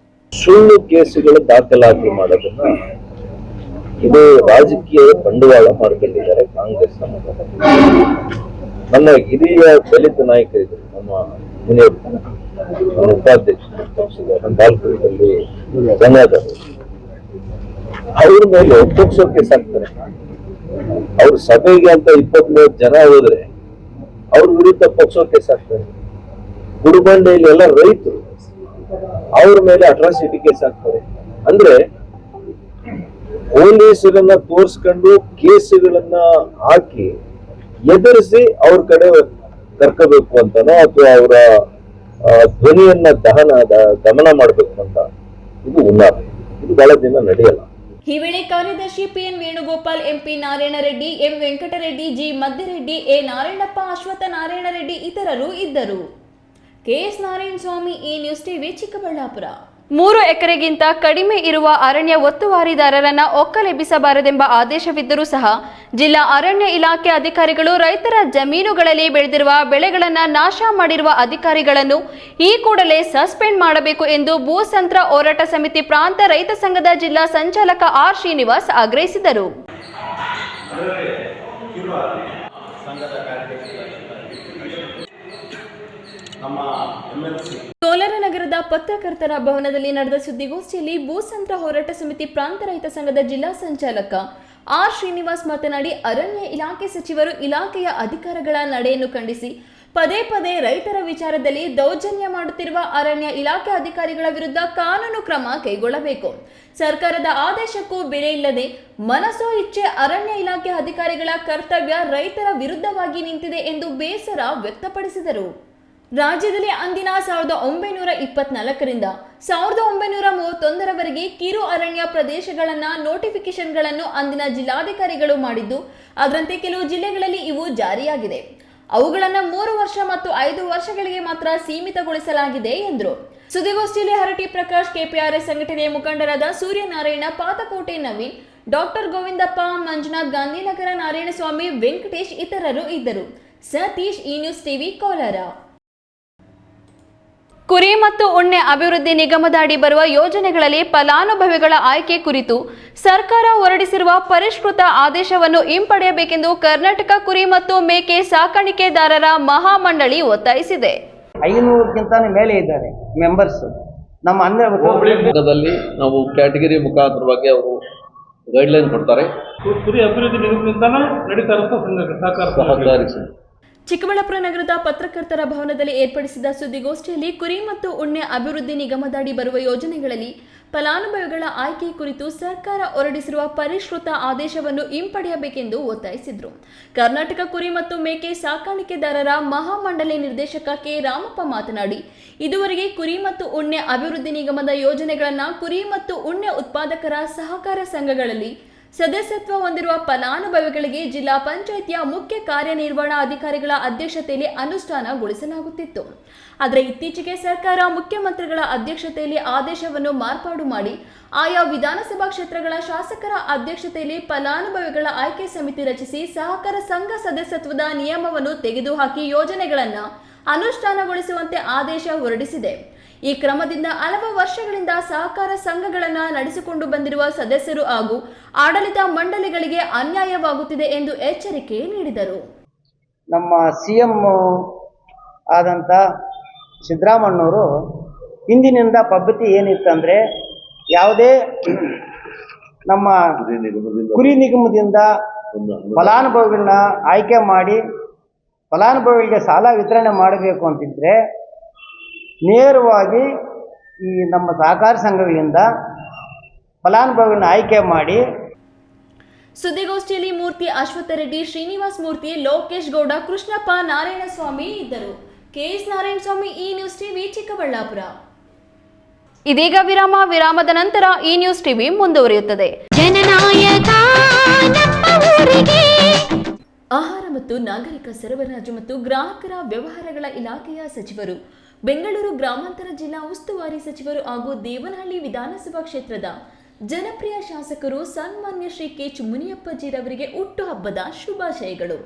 ಸುಳ್ಳು ಕೇಸುಗಳು ದಾಖಲಾತಿ ಮಾಡೋದನ್ನ ಇದು ರಾಜಕೀಯ ಬಂಡವಾಳ ಮಾಡ್ಕೊಂಡಿದ್ದಾರೆ ಕಾಂಗ್ರೆಸ್. ನನ್ನ ಹಿರಿಯ ದಲಿತ ನಾಯಕರಿದ್ರು, ನಮ್ಮ ಮುನಿಯಪ್ಪ, ನಮ್ಮ ಉಪಾಧ್ಯಕ್ಷರು ಪಕ್ಷದ ಬಾಲ್ಕೋಟಲ್ಲಿ ಗಂಗಾಧರ್, ಅವ್ರ ಮೇಲೆ ಪೋಕ್ಸೋ ಕೇಸ್ ಹಾಕ್ತಾರೆ. ಅವ್ರ ಸಭೆಗೆ ಅಂತ 20-30 ಜನ ಹೋದ್ರೆ ಅವ್ರ ವಿರುದ್ಧ ಪೋಕ್ಸೋ ಕೇಸ್ ಹಾಕ್ತಾರೆ. ಗುಡಿಬಂಡೆಯಲ್ಲಿ ಎಲ್ಲ ರೈತರು, ಅವ್ರ ಮೇಲೆ ಅಟ್ರಾಸಿಟಿ ಕೇಸ್ ಹಾಕ್ತಾರೆ. ಅಂದ್ರೆ ಪೊಲೀಸರನ್ನ ತೋರಿಸ್ಕೊಂಡು ಕೇಸುಗಳನ್ನ ಹಾಕಿ ಎದುರಿಸಿ ಅವ್ರ ಕಡೆ ಕರ್ಕೋಬೇಕು ಅಂತನೋ ಅಥವಾ ಅವರ ಧ್ವನಿಯನ್ನ ದಮನ ಮಾಡಬೇಕು ಅಂತ ಇದು ಹುನ್ನಾರ. ಇದು ಬಹಳ ದಿನ ನಡೆಯಲ್ಲ. ಈ ವೇಳೆ ಕಾರ್ಯದರ್ಶಿ PN Venugopal, MP Narayana Reddy, M Venkatareddy, G Madhyareddy, A Narayanappa, Ashwath Narayana Reddy ಇತರರು ಇದ್ದರು. ಕೆಎಸ್ ನಾರಾಯಣ ಸ್ವಾಮಿ, ಈ ನ್ಯೂಸ್ ಟಿವಿ, ಚಿಕ್ಕಬಳ್ಳಾಪುರ. 3 ಎಕರೆಗಿಂತ ಕಡಿಮೆ ಇರುವ ಅರಣ್ಯ ಒತ್ತುವರಿದಾರರನ್ನ ಒಕ್ಕಲೆಬ್ಬಿಸಬಾರದೆಂಬ ಆದೇಶವಿದ್ದರೂ ಸಹ ಜಿಲ್ಲಾ ಅರಣ್ಯ ಇಲಾಖೆ ಅಧಿಕಾರಿಗಳು ರೈತರ ಜಮೀನುಗಳಲ್ಲಿ ಬೆಳೆದಿರುವ ಬೆಳೆಗಳನ್ನು ನಾಶ ಮಾಡಿರುವ ಅಧಿಕಾರಿಗಳನ್ನು ಈ ಕೂಡಲೇ ಸಸ್ಪೆಂಡ್ ಮಾಡಬೇಕು ಎಂದು ಭೂಸಂತ್ರ ಹೋರಾಟ ಸಮಿತಿ ಪ್ರಾಂತ ರೈತ ಸಂಘದ ಜಿಲ್ಲಾ ಸಂಚಾಲಕ ಆರ್ ಶ್ರೀನಿವಾಸ್ ಆಗ್ರಹಿಸಿದರು. ಕೋಲಾರ ನಗರದ ಪತ್ರಕರ್ತರ ಭವನದಲ್ಲಿ ನಡೆದ ಸುದ್ದಿಗೋಷ್ಠಿಯಲ್ಲಿ ಭೂಸಂತ್ರ ಹೋರಾಟ ಸಮಿತಿ ಪ್ರಾಂತ ರೈತ ಸಂಘದ ಜಿಲ್ಲಾ ಸಂಚಾಲಕ ಆರ್ ಶ್ರೀನಿವಾಸ್ ಮಾತನಾಡಿ, ಅರಣ್ಯ ಇಲಾಖೆ ಸಚಿವರು ಇಲಾಖೆಯ ಅಧಿಕಾರಿಗಳ ನಡೆಯನ್ನು ಖಂಡಿಸಿ ಪದೇ ಪದೇ ರೈತರ ವಿಚಾರದಲ್ಲಿ ದೌರ್ಜನ್ಯ ಮಾಡುತ್ತಿರುವ ಅರಣ್ಯ ಇಲಾಖೆ ಅಧಿಕಾರಿಗಳ ವಿರುದ್ಧ ಕಾನೂನು ಕ್ರಮ ಕೈಗೊಳ್ಳಬೇಕು. ಸರ್ಕಾರದ ಆದೇಶಕ್ಕೂ ಬೆಲೆ ಇಲ್ಲದೆ ಮನಸೋ ಇಚ್ಛೆ ಅರಣ್ಯ ಇಲಾಖೆ ಅಧಿಕಾರಿಗಳ ಕರ್ತವ್ಯ ರೈತರ ವಿರುದ್ಧವಾಗಿ ನಿಂತಿದೆ ಎಂದು ಬೇಸರ ವ್ಯಕ್ತಪಡಿಸಿದರು. ರಾಜ್ಯದಲ್ಲಿ ಅಂದಿನ 1924ರಿಂದ 1931ರವರೆಗೆ ಕಿರು ಅರಣ್ಯ ಪ್ರದೇಶಗಳನ್ನ ನೋಟಿಫಿಕೇಶನ್ಗಳನ್ನು ಅಂದಿನ ಜಿಲ್ಲಾಧಿಕಾರಿಗಳು ಮಾಡಿದ್ದು, ಅದರಂತೆ ಕೆಲವು ಜಿಲ್ಲೆಗಳಲ್ಲಿ ಇವು ಜಾರಿಯಾಗಿದೆ. ಅವುಗಳನ್ನು 3 ವರ್ಷ ಮತ್ತು 5 ವರ್ಷಗಳಿಗೆ ಮಾತ್ರ ಸೀಮಿತಗೊಳಿಸಲಾಗಿದೆ ಎಂದರು. ಸುದ್ದಿಗೋಷ್ಠಿಯಲ್ಲಿ ಹರಟಿ ಪ್ರಕಾಶ್, ಕೆಪಿಆರ್ಎಸ್ ಸಂಘಟನೆಯ ಮುಖಂಡರಾದ ಸೂರ್ಯನಾರಾಯಣ, ಪಾತಕೋಟೆ ನವೀನ್, ಡಾಕ್ಟರ್ ಗೋವಿಂದಪ್ಪ, ಮಂಜುನಾಥ್, ಗಾಂಧಿನಗರ ನಾರಾಯಣಸ್ವಾಮಿ, ವೆಂಕಟೇಶ್ ಇತರರು ಇದ್ದರು. ಸತೀಶ್, ಈ ನ್ಯೂಸ್ ಟಿವಿ, ಕೋಲಾರ. ಕುರಿ ಮತ್ತು ಉಣ್ಣೆ ಅಭಿವೃದ್ಧಿ ನಿಗಮದ ಅಡಿ ಬರುವ ಯೋಜನೆಗಳಲ್ಲಿ ಫಲಾನುಭವಿಗಳ ಆಯ್ಕೆ ಕುರಿತು ಸರ್ಕಾರ ಹೊರಡಿಸಿರುವ ಪರಿಷ್ಕೃತ ಆದೇಶವನ್ನು ಹಿಂಪಡೆಯಬೇಕೆಂದು ಕರ್ನಾಟಕ ಕುರಿ ಮತ್ತು ಮೇಕೆ ಸಾಕಾಣಿಕೆದಾರರ ಮಹಾಮಂಡಳಿ ಒತ್ತಾಯಿಸಿದೆ. 500ಕ್ಕಿಂತ ಮೇಲೆ ಇದ್ದಾರೆ ಮೆಂಬರ್ಸ್. ನಮ್ಮ ಹೋಬಳಿ ನಾವು ಕ್ಯಾಟಗರಿ ಮುಖಾಂತರವಾಗಿ ಅವರು ಗೈಡ್ಲೈನ್ ಕೊಡ್ತಾರೆ. ಕುರಿ ಅಭಿವೃದ್ಧಿ ನಿಗಮದಿಂದಲೇ ನಡೀತಾ ಸಹಕಾರಿ ಚಿಕ್ಕಬಳ್ಳಾಪುರ ನಗರದ ಪತ್ರಕರ್ತರ ಭವನದಲ್ಲಿ ಏರ್ಪಡಿಸಿದ ಸುದ್ದಿಗೋಷ್ಠಿಯಲ್ಲಿ ಕುರಿ ಮತ್ತು ಉಣ್ಣೆ ಅಭಿವೃದ್ಧಿ ನಿಗಮದಡಿ ಬರುವ ಯೋಜನೆಗಳಲ್ಲಿ ಫಲಾನುಭವಿಗಳ ಆಯ್ಕೆ ಕುರಿತು ಸರ್ಕಾರ ಹೊರಡಿಸಿರುವ ಪರಿಷ್ಕೃತ ಆದೇಶವನ್ನು ಹಿಂಪಡೆಯಬೇಕೆಂದು ಒತ್ತಾಯಿಸಿದರು. ಕರ್ನಾಟಕ ಕುರಿ ಮತ್ತು ಮೇಕೆ ಸಾಕಾಣಿಕೆದಾರರ ಮಹಾಮಂಡಳಿ ನಿರ್ದೇಶಕ ಕೆ ರಾಮಪ್ಪ ಮಾತನಾಡಿ, ಇದುವರೆಗೆ ಕುರಿ ಮತ್ತು ಉಣ್ಣೆ ಅಭಿವೃದ್ಧಿ ನಿಗಮದ ಯೋಜನೆಗಳನ್ನು ಕುರಿ ಮತ್ತು ಉಣ್ಣೆ ಉತ್ಪಾದಕರ ಸಹಕಾರ ಸಂಘಗಳಲ್ಲಿ ಸದಸ್ಯತ್ವ ಹೊಂದಿರುವ ಫಲಾನುಭವಿಗಳಿಗೆ ಜಿಲ್ಲಾ ಪಂಚಾಯಿತಿಯ ಮುಖ್ಯ ಕಾರ್ಯನಿರ್ವಹಣಾಧಿಕಾರಿಗಳ ಅಧ್ಯಕ್ಷತೆಯಲ್ಲಿ ಅನುಷ್ಠಾನಗೊಳಿಸಲಾಗುತ್ತಿತ್ತು. ಆದರೆ ಇತ್ತೀಚೆಗೆ ಸರ್ಕಾರ ಮುಖ್ಯಮಂತ್ರಿಗಳ ಅಧ್ಯಕ್ಷತೆಯಲ್ಲಿ ಆದೇಶವನ್ನು ಮಾರ್ಪಾಡು ಮಾಡಿ ಆಯಾ ವಿಧಾನಸಭಾ ಕ್ಷೇತ್ರಗಳ ಶಾಸಕರ ಅಧ್ಯಕ್ಷತೆಯಲ್ಲಿ ಫಲಾನುಭವಿಗಳ ಆಯ್ಕೆ ಸಮಿತಿ ರಚಿಸಿ ಸಹಕಾರ ಸಂಘ ಸದಸ್ಯತ್ವದ ನಿಯಮವನ್ನು ತೆಗೆದುಹಾಕಿ ಯೋಜನೆಗಳನ್ನು ಅನುಷ್ಠಾನಗೊಳಿಸುವಂತೆ ಆದೇಶ ಹೊರಡಿಸಿದೆ. ಈ ಕ್ರಮದಿಂದ ಹಲವು ವರ್ಷಗಳಿಂದ ಸಹಕಾರ ಸಂಘಗಳನ್ನು ನಡೆಸಿಕೊಂಡು ಬಂದಿರುವ ಸದಸ್ಯರು ಹಾಗೂ ಆಡಳಿತ ಮಂಡಳಿಗಳಿಗೆ ಅನ್ಯಾಯವಾಗುತ್ತಿದೆ ಎಂದು ಎಚ್ಚರಿಕೆ ನೀಡಿದರು. ನಮ್ಮ CM ಆದಂಥ ಸಿದ್ದರಾಮಣ್ಣವರು ಹಿಂದಿನಿಂದ ಪದ್ಧತಿ ಏನಿತ್ತಂದರೆ, ಯಾವುದೇ ನಮ್ಮ ಕುರಿ ನಿಗಮದಿಂದ ಫಲಾನುಭವಿಗಳನ್ನ ಆಯ್ಕೆ ಮಾಡಿ ಫಲಾನುಭವಿಗಳಿಗೆ ಸಾಲ ವಿತರಣೆ ಮಾಡಬೇಕು ಅಂತಿದ್ರೆ ನೇರವಾಗಿ ಈ ನಮ್ಮ ಸಹಕಾರ ಸಂಘಗಳಿಂದ ಫಲಾನುಭವಿಗಳನ್ನ ಆಯ್ಕೆ ಮಾಡಿ. ಸುದ್ದಿಗೋಷ್ಠಿಯಲ್ಲಿ ಮೂರ್ತಿ, ಅಶ್ವತ್ಥರೆಡ್ಡಿ, ಶ್ರೀನಿವಾಸ್ ಮೂರ್ತಿ, ಲೋಕೇಶ್ ಗೌಡ, ಕೃಷ್ಣಪ್ಪ, ನಾರಾಯಣಸ್ವಾಮಿ ಇದ್ದರು. KS ನಾರಾಯಣಸ್ವಾಮಿ, ಈ ನ್ಯೂಸ್ ಟಿವಿ, ಚಿಕ್ಕಬಳ್ಳಾಪುರ. ಇದೀಗ ವಿರಾಮದ ನಂತರ ಈ ನ್ಯೂಸ್ ಟಿವಿ ಮುಂದುವರಿಯುತ್ತದೆ. ಆಹಾರ ಮತ್ತು ನಾಗರಿಕ ಸರಬರಾಜು ಮತ್ತು ಗ್ರಾಹಕರ ವ್ಯವಹಾರಗಳ ಇಲಾಖೆಯ ಸಚಿವರು, ಬೆಂಗಳೂರು ಗ್ರಾಮಾಂತರ ಜಿಲ್ಲಾ ಉಸ್ತುವಾರಿ ಸಚಿವರು ಹಾಗೂ ದೇವನಹಳ್ಳಿ ವಿಧಾನಸಭಾ ಕ್ಷೇತ್ರದ ಜನಪ್ರಿಯ ಶಾಸಕರು ಸನ್ಮಾನ್ಯ ಶ್ರೀ ಕೆ.ಎಚ್. ಮುನಿಯಪ್ಪಜಿರವರಿಗೆ ಹುಟ್ಟುಹಬ್ಬದ ಶುಭಾಶಯಗಳು.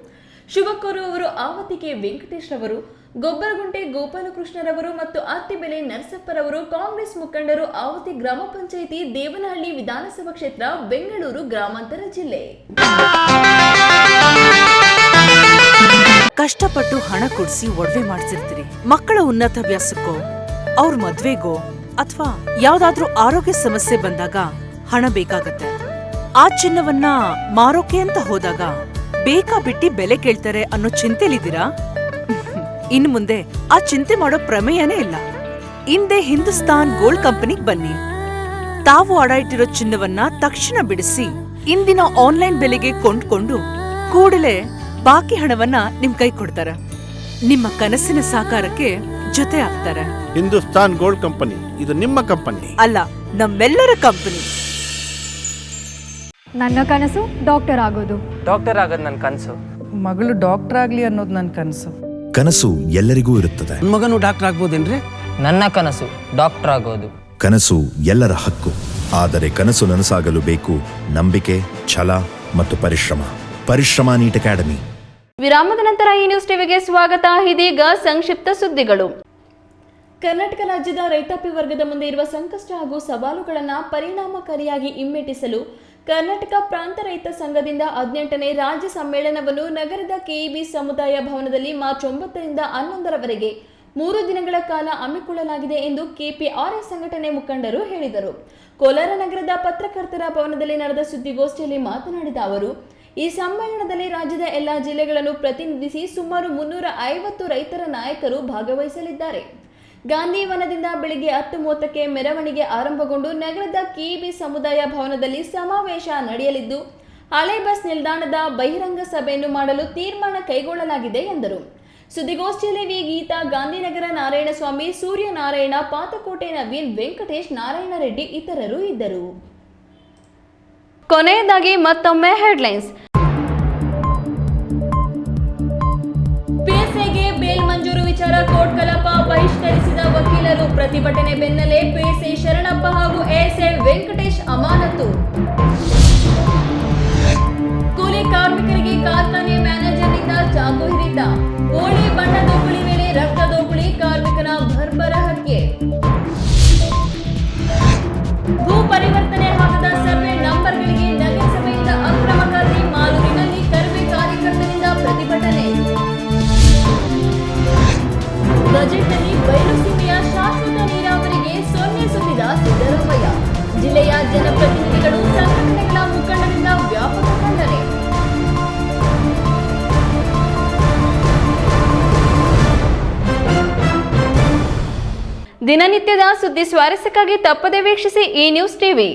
ಶುಭ ಕೋರುವವರು ಆವತಿಗೆ ವೆಂಕಟೇಶ್ ರವರು, ಗೊಬ್ಬರಗುಂಟೆ ಗೋಪಾಲಕೃಷ್ಣರವರು ಮತ್ತು ಅತ್ತಿಬೆಲೆ ನರಸಪ್ಪರವರು, ಕಾಂಗ್ರೆಸ್ ಮುಖಂಡರು, ಆವತಿ ಗ್ರಾಮ ಪಂಚಾಯಿತಿ, ದೇವನಹಳ್ಳಿ ವಿಧಾನಸಭಾ ಕ್ಷೇತ್ರ, ಬೆಂಗಳೂರು ಗ್ರಾಮಾಂತರ ಜಿಲ್ಲೆ. ಕಷ್ಟಪಟ್ಟು ಹಣ ಕೊಡಿಸಿ ಒಡವೆ ಮಾಡಿಸಿರ್ತೀರಿ. ಮಕ್ಕಳ ಉನ್ನತ ವ್ಯಾಸಕ್ಕೋ, ಅವ್ರ ಮದ್ವೆಗೋ ಅಥವಾ ಯಾವ್ದಾದ್ರೂ ಆರೋಗ್ಯ ಸಮಸ್ಯೆ ಬಂದಾಗ ಹಣ ಬೇಕಾಗತ್ತೆ. ಆ ಚಿನ್ನವನ್ನ ಮಾರೋಕೆ ಅಂತ ಹೋದಾಗ ಬೇಕಾಬಿಟ್ಟಿ ಬೆಲೆ ಕೇಳ್ತಾರೆ ಅನ್ನೋ ಚಿಂತೆಲಿದ್ದೀರಾ? ಇನ್ನು ಮುಂದೆ ಆ ಚಿಂತೆ ಮಾಡೋ ಪ್ರಮೇಯನೇ ಇಲ್ಲ. ಹಿಂದೆ ಹಿಂದೂಸ್ತಾನ್ ಗೋಲ್ಡ್ ಕಂಪನಿಗೆ ಬನ್ನಿ. ತಾವು ಅಡ ಇಟ್ಟಿರೋ ಚಿನ್ನವನ್ನ ತಕ್ಷಣ ಬಿಡಿಸಿ ಇಂದಿನ ಆನ್ಲೈನ್ ಬೆಲೆಗೆ ಕೊಂಡ್ಕೊಂಡು ಕೂಡಲೇ ಬಾಕಿ ಹಣವನ್ನ ನಿಮ್ ಕೈ ಕೊಡ್ತಾರೆ. ನಿಮ್ಮ ಕನಸಿನ ಸಾಕಾರಕ್ಕೆ ಜೊತೆ ಆಗ್ತಾರೆ. ಹಿಂದೂಸ್ತಾನ್ ಗೋಲ್ಡ್ ಕಂಪನಿ, ಇದು ನಿಮ್ಮ ಕಂಪನಿ ಅಲ್ಲ, ನಮ್ಮೆಲ್ಲರ ಕಂಪನಿ. ನನ್ನ ಕನಸು ಡಾಕ್ಟರ್ ಆಗೋದು. ಡಾಕ್ಟರ್ ಆಗೋದು ನನ್ನ ಕನಸು. ಮಗಳು ಡಾಕ್ಟರ್ ಆಗ್ಲಿ ಅನ್ನೋದು ನನ್ನ ಕನಸು. ಕನಸು ಎಲ್ಲರಿಗೂ ಇರುತ್ತದೆ. ಮಗನು ಡಾಕ್ಟರ್ ಆಗ್ಬೋದೇನ್ರಿ? ನನ್ನ ಕನಸು ಡಾಕ್ಟರ್ ಆಗೋದು. ಕನಸು ಎಲ್ಲರ ಹಕ್ಕು. ಆದರೆ ಕನಸು ನನಸಾಗಲು ಬೇಕು ನಂಬಿಕೆ, ಛಲ ಮತ್ತು ಪರಿಶ್ರಮ ನೀಟ್ ಅಕಾಡೆಮಿ. ವಿರಾಮದ ನಂತರ ಈ ನ್ಯೂಸ್ ಟಿವಿಗೆ ಸ್ವಾಗತ. ಇದೀಗ ಸಂಕ್ಷಿಪ್ತ ಸುದ್ದಿಗಳು. ಕರ್ನಾಟಕ ರಾಜ್ಯದ ರೈತಾಪಿ ವರ್ಗದ ಮುಂದೆ ಇರುವ ಸಂಕಷ್ಟ ಹಾಗೂ ಸವಾಲುಗಳನ್ನು ಪರಿಣಾಮಕಾರಿಯಾಗಿ ಹಿಮ್ಮೆಟ್ಟಿಸಲು ಕರ್ನಾಟಕ ಪ್ರಾಂತ ರೈತ ಸಂಘದಿಂದ 18ನೇ ರಾಜ್ಯ ಸಮ್ಮೇಳನವನ್ನು ನಗರದ KEB ಸಮುದಾಯ ಭವನದಲ್ಲಿ ಮಾರ್ಚ್ 9ರಿಂದ 11ರವರೆಗೆ 3 ದಿನಗಳ ಕಾಲ ಹಮ್ಮಿಕೊಳ್ಳಲಾಗಿದೆ ಎಂದು KPRS ಸಂಘಟನೆ ಮುಖಂಡರು ಹೇಳಿದರು. ಕೋಲಾರ ನಗರದ ಪತ್ರಕರ್ತರ ಭವನದಲ್ಲಿ ನಡೆದ ಸುದ್ದಿಗೋಷ್ಠಿಯಲ್ಲಿ ಮಾತನಾಡಿದ ಅವರು, ಈ ಸಮ್ಮೇಳನದಲ್ಲಿ ರಾಜ್ಯದ ಎಲ್ಲಾ ಜಿಲ್ಲೆಗಳನ್ನು ಪ್ರತಿನಿಧಿಸಿ ಸುಮಾರು 350 ರೈತರ ನಾಯಕರು ಭಾಗವಹಿಸಲಿದ್ದಾರೆ. ಗಾಂಧಿ ವನದಿಂದ ಬೆಳಿಗ್ಗೆ 10:30ಕ್ಕೆ ಮೆರವಣಿಗೆ ಆರಂಭಗೊಂಡು ನಗರದ ಕೆಇಬಿ ಸಮುದಾಯ ಭವನದಲ್ಲಿ ಸಮಾವೇಶ ನಡೆಯಲಿದ್ದು, ಹಳೆ ಬಸ್ ನಿಲ್ದಾಣದ ಬಹಿರಂಗ ಸಭೆಯನ್ನು ಮಾಡಲು ತೀರ್ಮಾನ ಕೈಗೊಳ್ಳಲಾಗಿದೆ ಎಂದರು. ಸುದ್ದಿಗೋಷ್ಠಿಯಲ್ಲಿ ವಿ ಗೀತಾ, ಗಾಂಧಿನಗರ ನಾರಾಯಣಸ್ವಾಮಿ, ಸೂರ್ಯನಾರಾಯಣ, ಪಾತಕೋಟೆ ನವೀನ್, ವೆಂಕಟೇಶ್, ನಾರಾಯಣ ರೆಡ್ಡಿ ಇತರರು ಇದ್ದರು. ಕೊನೆಯದಾಗಿ ಮತ್ತೊಮ್ಮೆ ಹೆಡ್ಲೈನ್ಸ್. ಪಿಎಸ್ಐಗೆ ಬೇಲ್ ಮಂಜೂರು ವಿಚಾರ ಕೋರ್ಟ್ ಕಲಾಪ ಬಹಿಷ್ಕರಿಸಿದ ವಕೀಲರು. ಪ್ರತಿಭಟನೆ ಬೆನ್ನಲ್ಲೇ ಪಿಎಸ್ಐ ಶರಣಪ್ಪ ಹಾಗೂ ಎಎಸ್ಐ ವೆಂಕಟೇಶ್ ಅಮಾನತು. ಕೂಲಿ ಕಾರ್ಮಿಕರಿಗೆ ಕಾರ್ಖಾನೆ ಮ್ಯಾನೇಜರ್ನಿಂದ ಚಾಕು ಹಿಡಿತ. ಹೋಳಿ ಬಣ್ಣ ದೋಪುಳಿ ವೇಳೆ ರಕ್ತ ದೋಪುಳಿ, ಕಾರ್ಮಿಕನ ಭರ್ಬರ ಹತ್ಯೆ. ಭೂ ಪರಿವರ್ತನೆ ಆಗದ ಸರ್ವೆ ನಂಬರ್ಗಳಿಗೆ ನಗರಸಭೆಯಿಂದ ಅಕ್ರಮ ಖರೀದಿ. ಮಾಲೂರಿನಲ್ಲಿ ಕರ್ವೆ ಕಾರ್ಯಕರ್ತರಿಂದ ಪ್ರತಿಭಟನೆ. ಬಜೆಟ್ನಲ್ಲಿ ಬಯಲುಸೀಮೆಯ ಶಾಶ್ವತ ನೀರಾವರಿಗೆ ಸೊನ್ನೆ ಸುತ್ತಿದ ಸಿದ್ದರಾಮಯ್ಯ. ಜಿಲ್ಲೆಯ ಜನಪ್ರತಿನಿಧಿಗಳು, ಸಂಘಟನೆಗಳ ಮುಖಂಡರಿಂದ ವ್ಯಾಪಕ ಖಂಡನೆ. ದಿನನಿತ್ಯದ ಸುದ್ದಿ ಸ್ವಾರಸ್ಯಕ್ಕಾಗಿ ತಪ್ಪದೆ ವೀಕ್ಷಿಸಿ ಈ ನ್ಯೂಸ್ ಟಿವಿ.